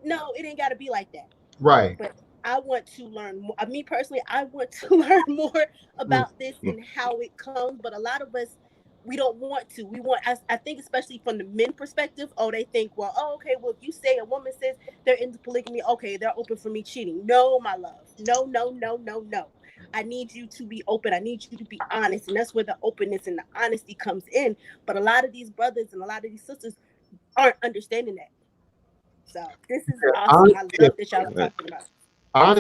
S7: No, it ain't got to be like that.
S2: Right.
S7: But I want to learn more. Me personally, I want to learn more about this and how it comes. But a lot of us, we don't want to. We want, I think, especially from the men perspective, they think, well, okay, well, if you say a woman says they're into polygamy, okay, they're open for me cheating. No, my love. No. I need you to be open. I need you to be honest. And that's where the openness and the honesty comes in. But a lot of these brothers and a lot of these sisters aren't understanding that. So this is awesome. I love that y'all are talking about.
S6: I'm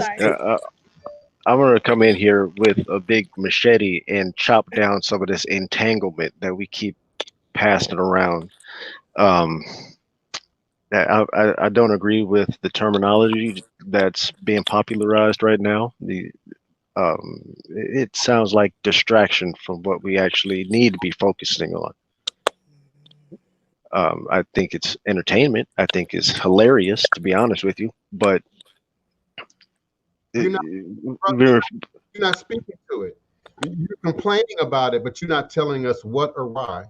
S6: going to come in here with a big machete and chop down some of this entanglement that we keep passing around. I don't agree with the terminology that's being popularized right now. It sounds like distraction from what we actually need to be focusing on. I think it's entertainment. I think it's hilarious, to be honest with you. But
S2: you're not speaking to it. You're complaining about it, but you're not telling us what or why.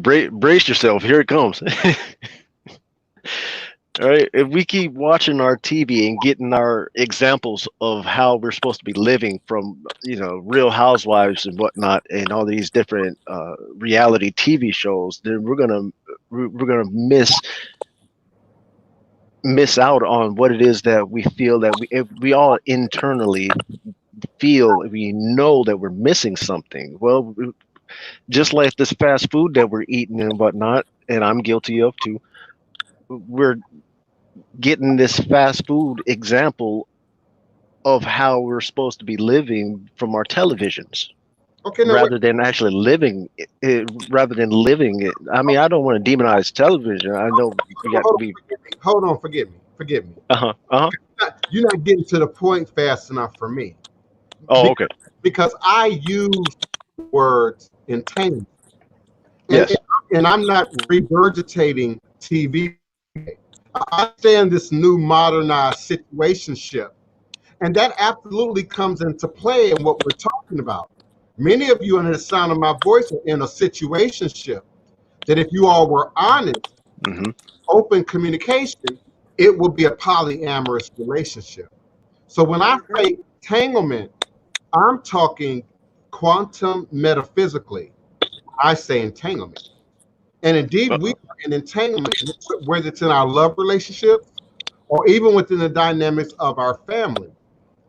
S6: Brace yourself. Here it comes. All right. If we keep watching our TV and getting our examples of how we're supposed to be living from, Real Housewives and whatnot, and all these different reality TV shows, then we're gonna miss out on what it is that we feel that we all internally we know that we're missing something. Well, just like this fast food that we're eating and whatnot, and I'm guilty of too, we're getting this fast food example of how we're supposed to be living from our televisions.
S2: Okay, now
S6: rather than actually living it, rather than living it. I mean, I don't want to demonize television. I know we got to be.
S2: Hold on, forgive me. You're not getting to the point fast enough for me.
S6: Oh, okay.
S2: Because I use words entanglement.
S6: Yes.
S2: And I'm not regurgitating TV. I understand this new modernized situationship. And that absolutely comes into play in what we're talking about. Many of you, under the sound of my voice, are in a situationship that if you all were honest, open communication, it will be a polyamorous relationship. So when I say entanglement, I'm talking quantum metaphysically. I say entanglement. And indeed, we are in entanglement, whether it's in our love relationships or even within the dynamics of our family.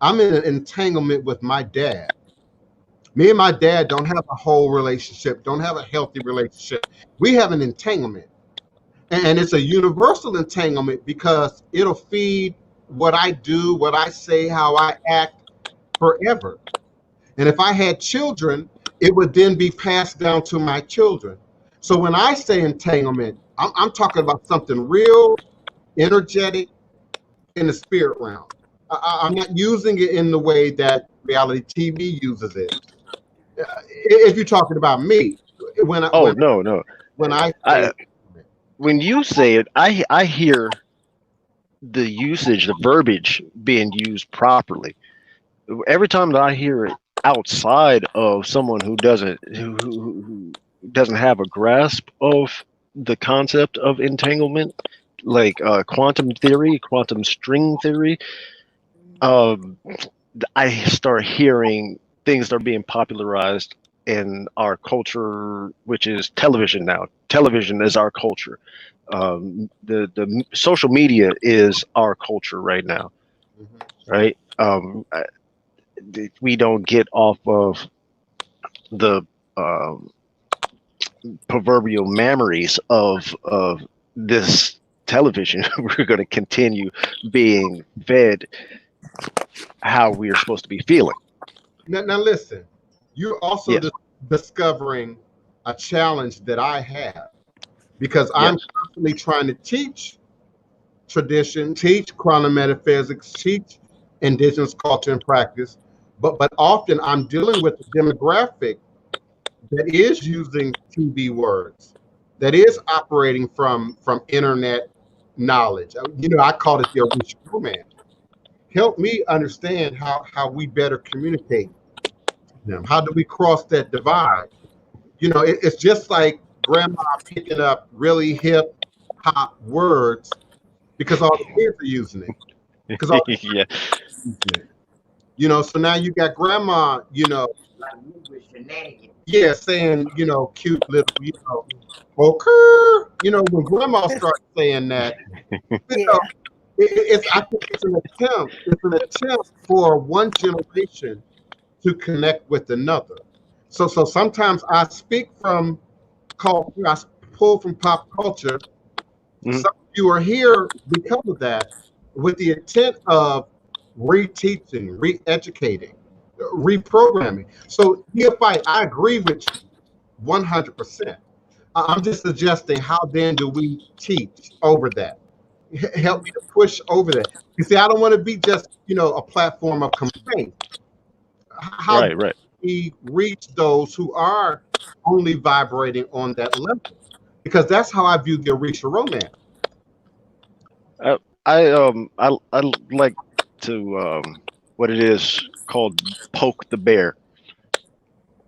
S2: I'm in an entanglement with my dad. Me and my dad don't have a whole relationship, don't have a healthy relationship. We have an entanglement. And it's a universal entanglement because it'll feed what I do, what I say, how I act forever. And if I had children, it would then be passed down to my children. So when I say entanglement, I'm talking about something real, energetic, in the spirit realm. I'm not using it in the way that reality TV uses it. If you're talking about me, when
S6: you say it, I hear the usage, the verbiage being used properly. Every time that I hear it outside of someone who doesn't have a grasp of the concept of entanglement, like quantum theory, quantum string theory, I start hearing things that are being popularized in our culture, which is television now. Television is our culture. The social media is our culture right now, right? We don't get off of the proverbial memories of this television. We're going to continue being fed how we are supposed to be feeling.
S2: Now listen, you're also discovering a challenge that I have because I'm constantly trying to teach tradition, teach quantum metaphysics, teach indigenous culture and practice, but often I'm dealing with a demographic that is using TV words, that is operating from internet knowledge. You know, I call it the Orisha romance. Help me understand how we better communicate them. How do we cross that divide? You know, it's just like grandma picking up really hip hop words because all the kids are using it. Because all the kids are using it. You know, so now you got grandma, you know, saying, you know, cute little, you know, Bokor. You know, when grandma starts saying that, you know, I think it's an attempt. It's an attempt for one generation to connect with another. So sometimes I speak from culture. I pull from pop culture. Some of you are here because of that, with the intent of reteaching, re-educating, reprogramming. So Neophyte, I agree with you 100%. I'm just suggesting how then do we teach over that? Help me to push over that. You see, I don't want to be just, you know, a platform of complaint. How do we reach those who are only vibrating on that level? Because that's how I view the Orisha romance.
S6: I like to what it is called poke the bear.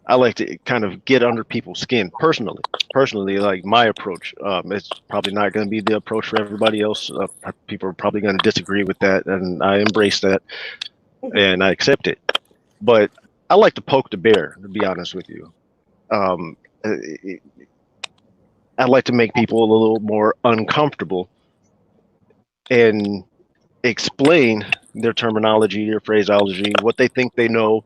S6: I like to kind of get under people's skin personally, like my approach. It's probably not going to be the approach for everybody else. People are probably going to disagree with that, and I embrace that and I accept it. But I like to poke the bear, to be honest with you. I like to make people a little more uncomfortable and explain their terminology, their phraseology, what they think they know.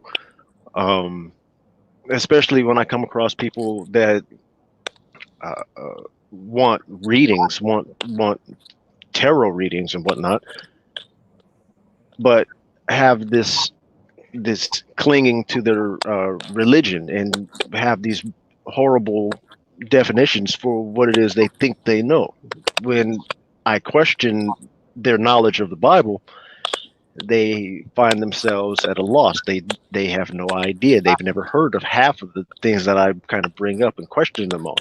S6: Especially when I come across people that want readings, want tarot readings and whatnot, but have this clinging to their religion and have these horrible definitions for what it is they think they know. When I question their knowledge of the Bible, they find themselves at a loss. They have no idea. They've never heard of half of the things that I kind of bring up and question them on.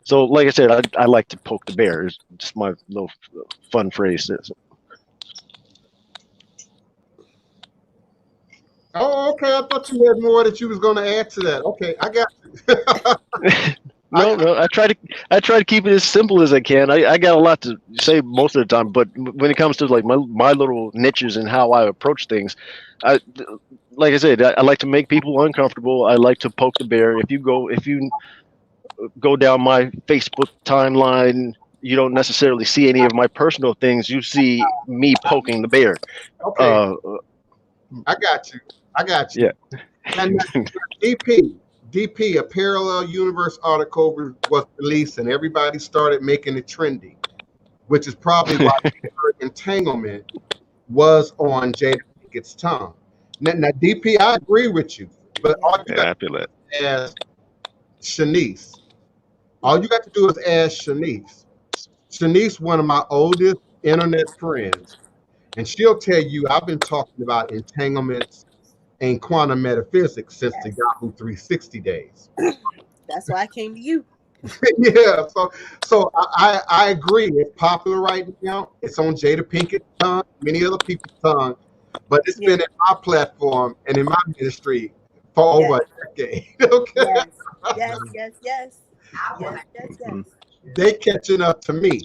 S6: So, like I said, I like to poke the bear. It's just my little fun phrase.
S2: Oh, okay. I thought you had more that you was going to add to that. Okay, I got you.
S6: No. I try to keep it as simple as I can. I got a lot to say most of the time, but when it comes to like my little niches and how I approach things, like I said, I like to make people uncomfortable. I like to poke the bear. If you go down my Facebook timeline, you don't necessarily see any of my personal things. You see me poking the bear.
S2: Okay. I got you.
S6: Yeah.
S2: And DP, a parallel universe article was released, and everybody started making it trendy, which is probably why the word entanglement was on Jada Pinkett's tongue. Now, DP, I agree with you, but all you got to do is ask Shanice. All you got to do is ask Shanice. Shanice, one of my oldest internet friends, and she'll tell you I've been talking about entanglements and quantum metaphysics since the Yahoo 360 days.
S7: That's why I came to you.
S2: Yeah, so I agree. It's popular right now. It's on Jada Pinkett's tongue, many other people's tongue, but it's been in my platform and in my ministry for over a decade. Okay.
S7: Yes.
S2: They catching up to me.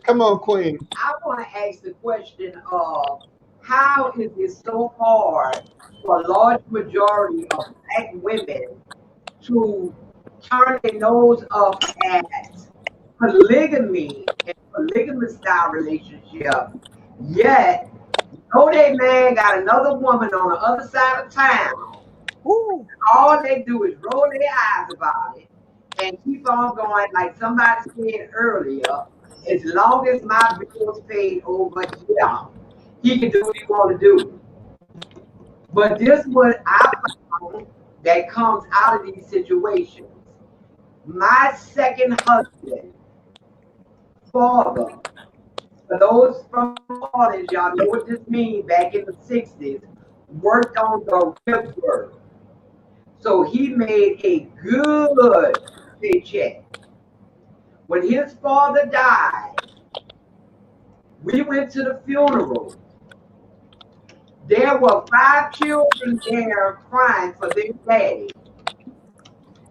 S2: Come on, Queen.
S3: I want to ask the question of how is it so hard for a large majority of Black women to turn their nose up at polygamy and polygamous style relationship, yet know that man got another woman on the other side of town. Ooh. All they do is roll their eyes about it and keep on going, like somebody said earlier, as long as my bill's paid over here, he can do what he want to do. But this is what I found that comes out of these situations. My second husband, father, for those from college, y'all know what this means, back in the 60s, worked on the river. So he made a good paycheck. When his father died, we went to the funeral. There were 5 children there crying for their daddy.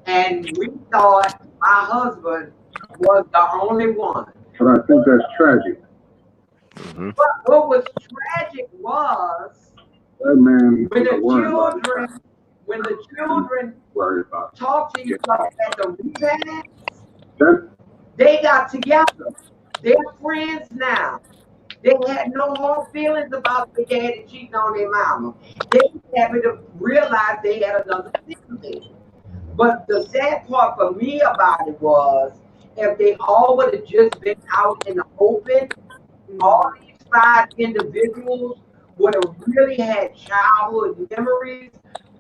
S3: And we thought my husband was the only one.
S8: But I think that's tragic.
S6: Mm-hmm.
S3: But what was tragic was
S8: that man
S3: when the children talked to each other at the repast, they got together. They're friends now. They had no hard feelings about their daddy cheating on their mama. They were happy to realize they had another family. But the sad part for me about it was, if they all would have just been out in the open, all these 5 individuals would have really had childhood memories,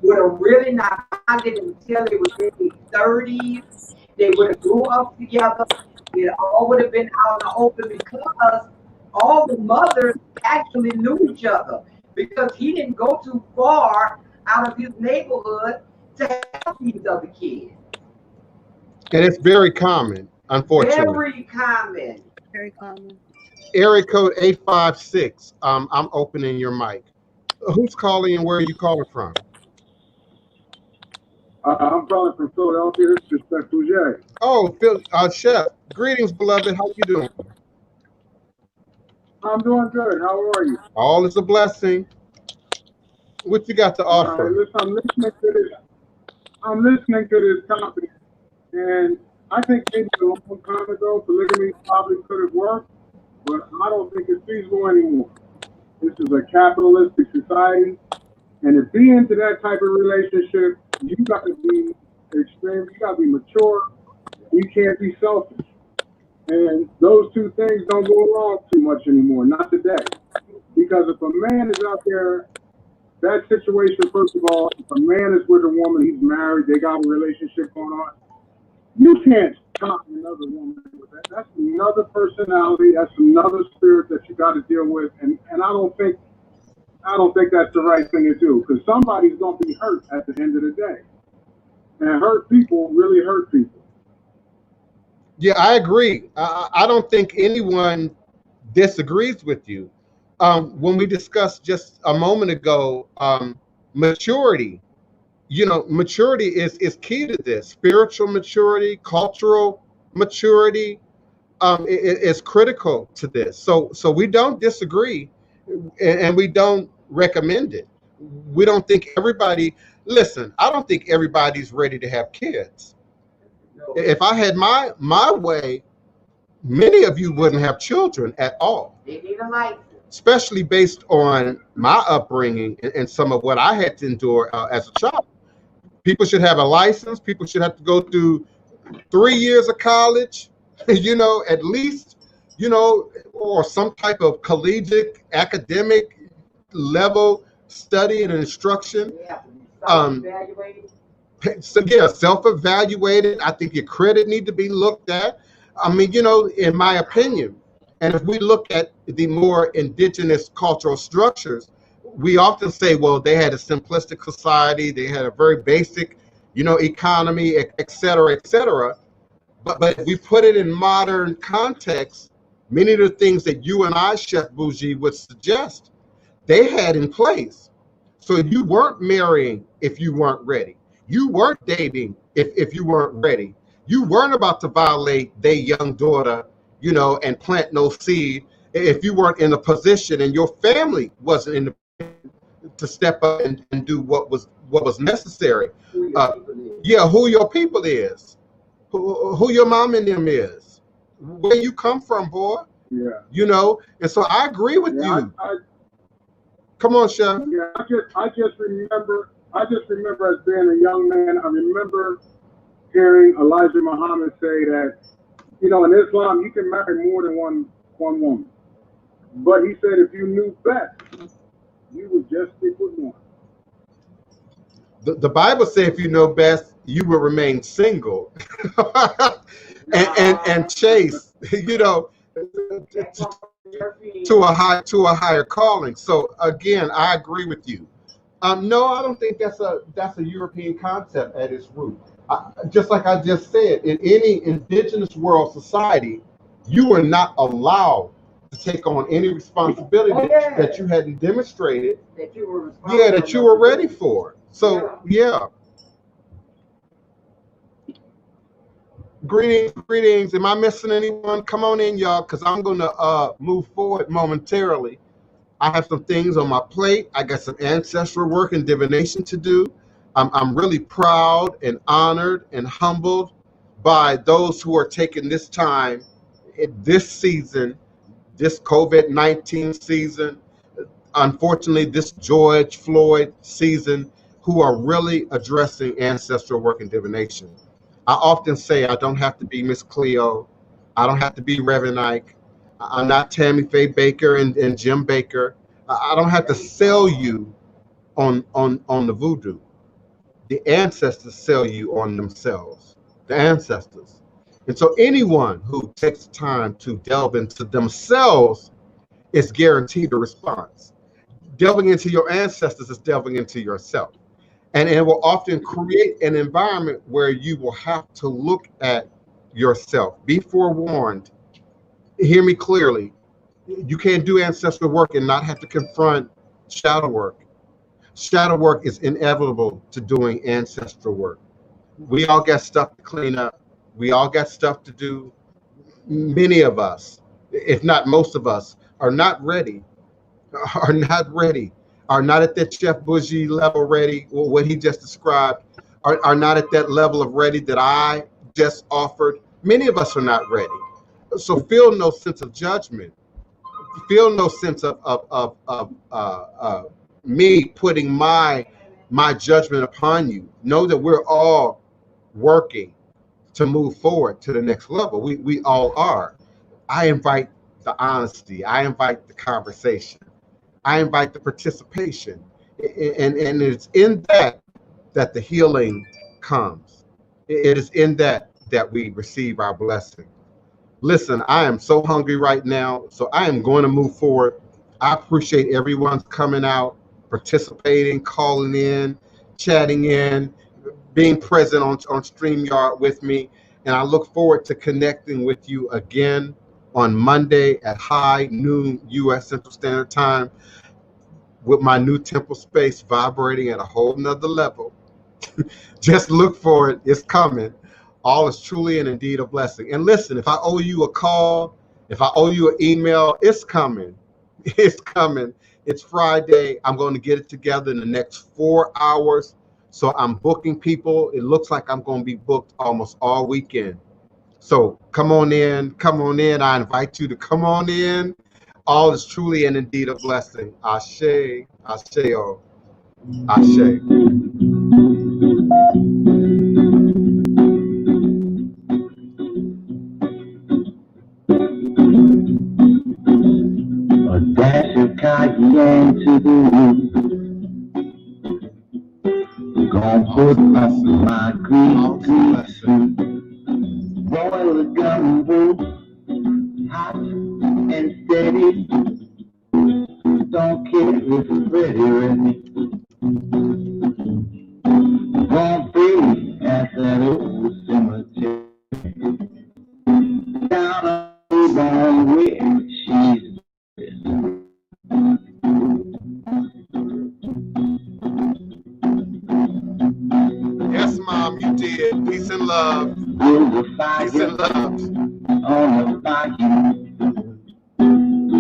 S3: would have really not bonded until they were in their 30s. They would have grew up together. It all would have been out in the open because all the mothers actually knew each other, because he didn't go too far out of his neighborhood to help these other kids.
S2: And it's very common, unfortunately.
S3: Very common.
S2: Area code 856. I'm opening your mic. Who's calling and where are you calling from?
S8: I'm calling from Philadelphia. This is Respectful Jay.
S2: Oh, Chef. Greetings, beloved. How you doing?
S8: I'm doing good. How are you?
S2: All is a blessing. What you got to offer?
S8: Listen, I'm listening to this topic, and I think maybe a long time ago, polygamy probably could have worked, but I don't think it's feasible anymore. This is a capitalistic society. And to be into that type of relationship, you got to be extreme, you got to be mature. You can't be selfish. And those two things don't go along too much anymore, not today. Because if a man is out there, that situation, first of all, if a man is with a woman, he's married, they got a relationship going on, you can't talk another woman with that. That's another personality, that's another spirit that you got to deal with. And I don't think that's the right thing to do, because somebody's going to be hurt at the end of the day. And hurt people really hurt people.
S2: Yeah, I agree. I don't think anyone disagrees with you. When we discussed just a moment ago, maturity, maturity is key to this. Spiritual maturity, cultural maturity is critical to this. So we don't disagree, and we don't recommend it. We don't think everybody, listen, I don't think everybody's ready to have kids. If I had my way, many of you wouldn't have children at all.
S3: They need a license.
S2: Especially based on my upbringing and some of what I had to endure as a child. People should have a license. People should have to go through 3 years of college, at least, or some type of collegiate academic level study and instruction.
S3: Yeah, self-evaluated.
S2: So yeah, self-evaluated. I think your credit need to be looked at. I mean, in my opinion, and if we look at the more indigenous cultural structures, we often say, well, they had a simplistic society, they had a very basic, economy, et cetera, et cetera. But if we put it in modern context, many of the things that you and I, Chef Bougie, would suggest, they had in place. So you weren't marrying if you weren't ready. You weren't dating if you weren't ready. You weren't about to violate their young daughter, and plant no seed if you weren't in a position and your family wasn't in the to step up and do what was necessary. Who your people is, who your mom and them is, where you come from, boy. Yeah. And so I agree with you. Come on, Chef.
S8: Yeah, I just remember as being a young man, I remember hearing Elijah Muhammad say that, in Islam, you can marry more than one woman. But he said if you knew best, you would just stick with one.
S2: The Bible says if you know best, you will remain single and chase, to a higher calling. So again, I agree with you. No, I don't think that's a European concept at its root. Just like I just said, in any indigenous world society, you were not allowed to take on any responsibility that you hadn't demonstrated that you were ready for. So yeah. Greetings. Am I missing anyone? Come on in, y'all, because I'm gonna move forward momentarily. I have some things on my plate. I got some ancestral work and divination to do. I'm really proud and honored and humbled by those who are taking this time, this season, this COVID-19 season, unfortunately, this George Floyd season, who are really addressing ancestral work and divination. I often say I don't have to be Miss Cleo. I don't have to be Reverend Ike. I'm not Tammy Faye Baker and Jim Baker. I don't have to sell you on the voodoo. The ancestors sell you on themselves, the ancestors. And so anyone who takes time to delve into themselves is guaranteed a response. Delving into your ancestors is delving into yourself. And it will often create an environment where you will have to look at yourself. Be forewarned. Hear me clearly. You can't do ancestral work and not have to confront shadow work. Shadow work is inevitable to doing ancestral work. We all got stuff to clean up. We all got stuff to do. Many of us, if not most of us, are not ready, are not at that Chef Bougie level ready, or what he just described, are not at that level of ready that I just offered. Many of us are not ready. So feel no sense of judgment. feel no sense of me putting my judgment upon you. Know that we're all working to move forward to the next level. We all are. I invite the honesty. I invite the conversation. I invite the participation. And it's in that the healing comes. It is in that we receive our blessing. Listen, I am so hungry right now, so I am going to move forward. I appreciate everyone's coming out, participating, calling in, chatting in, being present on StreamYard with me. And I look forward to connecting with you again on Monday at high noon U.S. Central Standard Time with my new temple space vibrating at a whole nother level. Just look for it. It's coming. All is truly and indeed a blessing. And listen, if I owe you a call, if I owe you an email, it's coming. It's coming. It's Friday. I'm going to get it together in the next 4 hours. So I'm booking people. It looks like I'm going to be booked almost all weekend. So come on in. Come on in. I invite you to come on in. All is truly and indeed a blessing. Ashe, Asheo, Ashe.
S1: A dash of cayenne to the roof. Gonna put my green suit. Boil the gumbo, hot and steady. Don't care if it's ready or ready. Gonna be at that old cemetery. Down on where she's
S2: Yes, Mom, you did. Peace and love. Peace and love.
S1: On the bayou.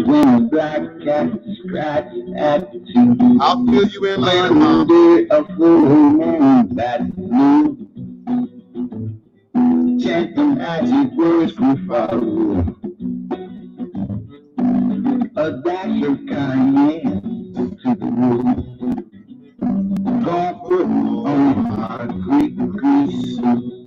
S1: When a black cat scratch at you.
S2: I'll fill you in later, Mom.
S1: Under a full moon that blue. Chant the magic words from follow. A dash of cayenne to the room. Gonna put on my Greek grease suit.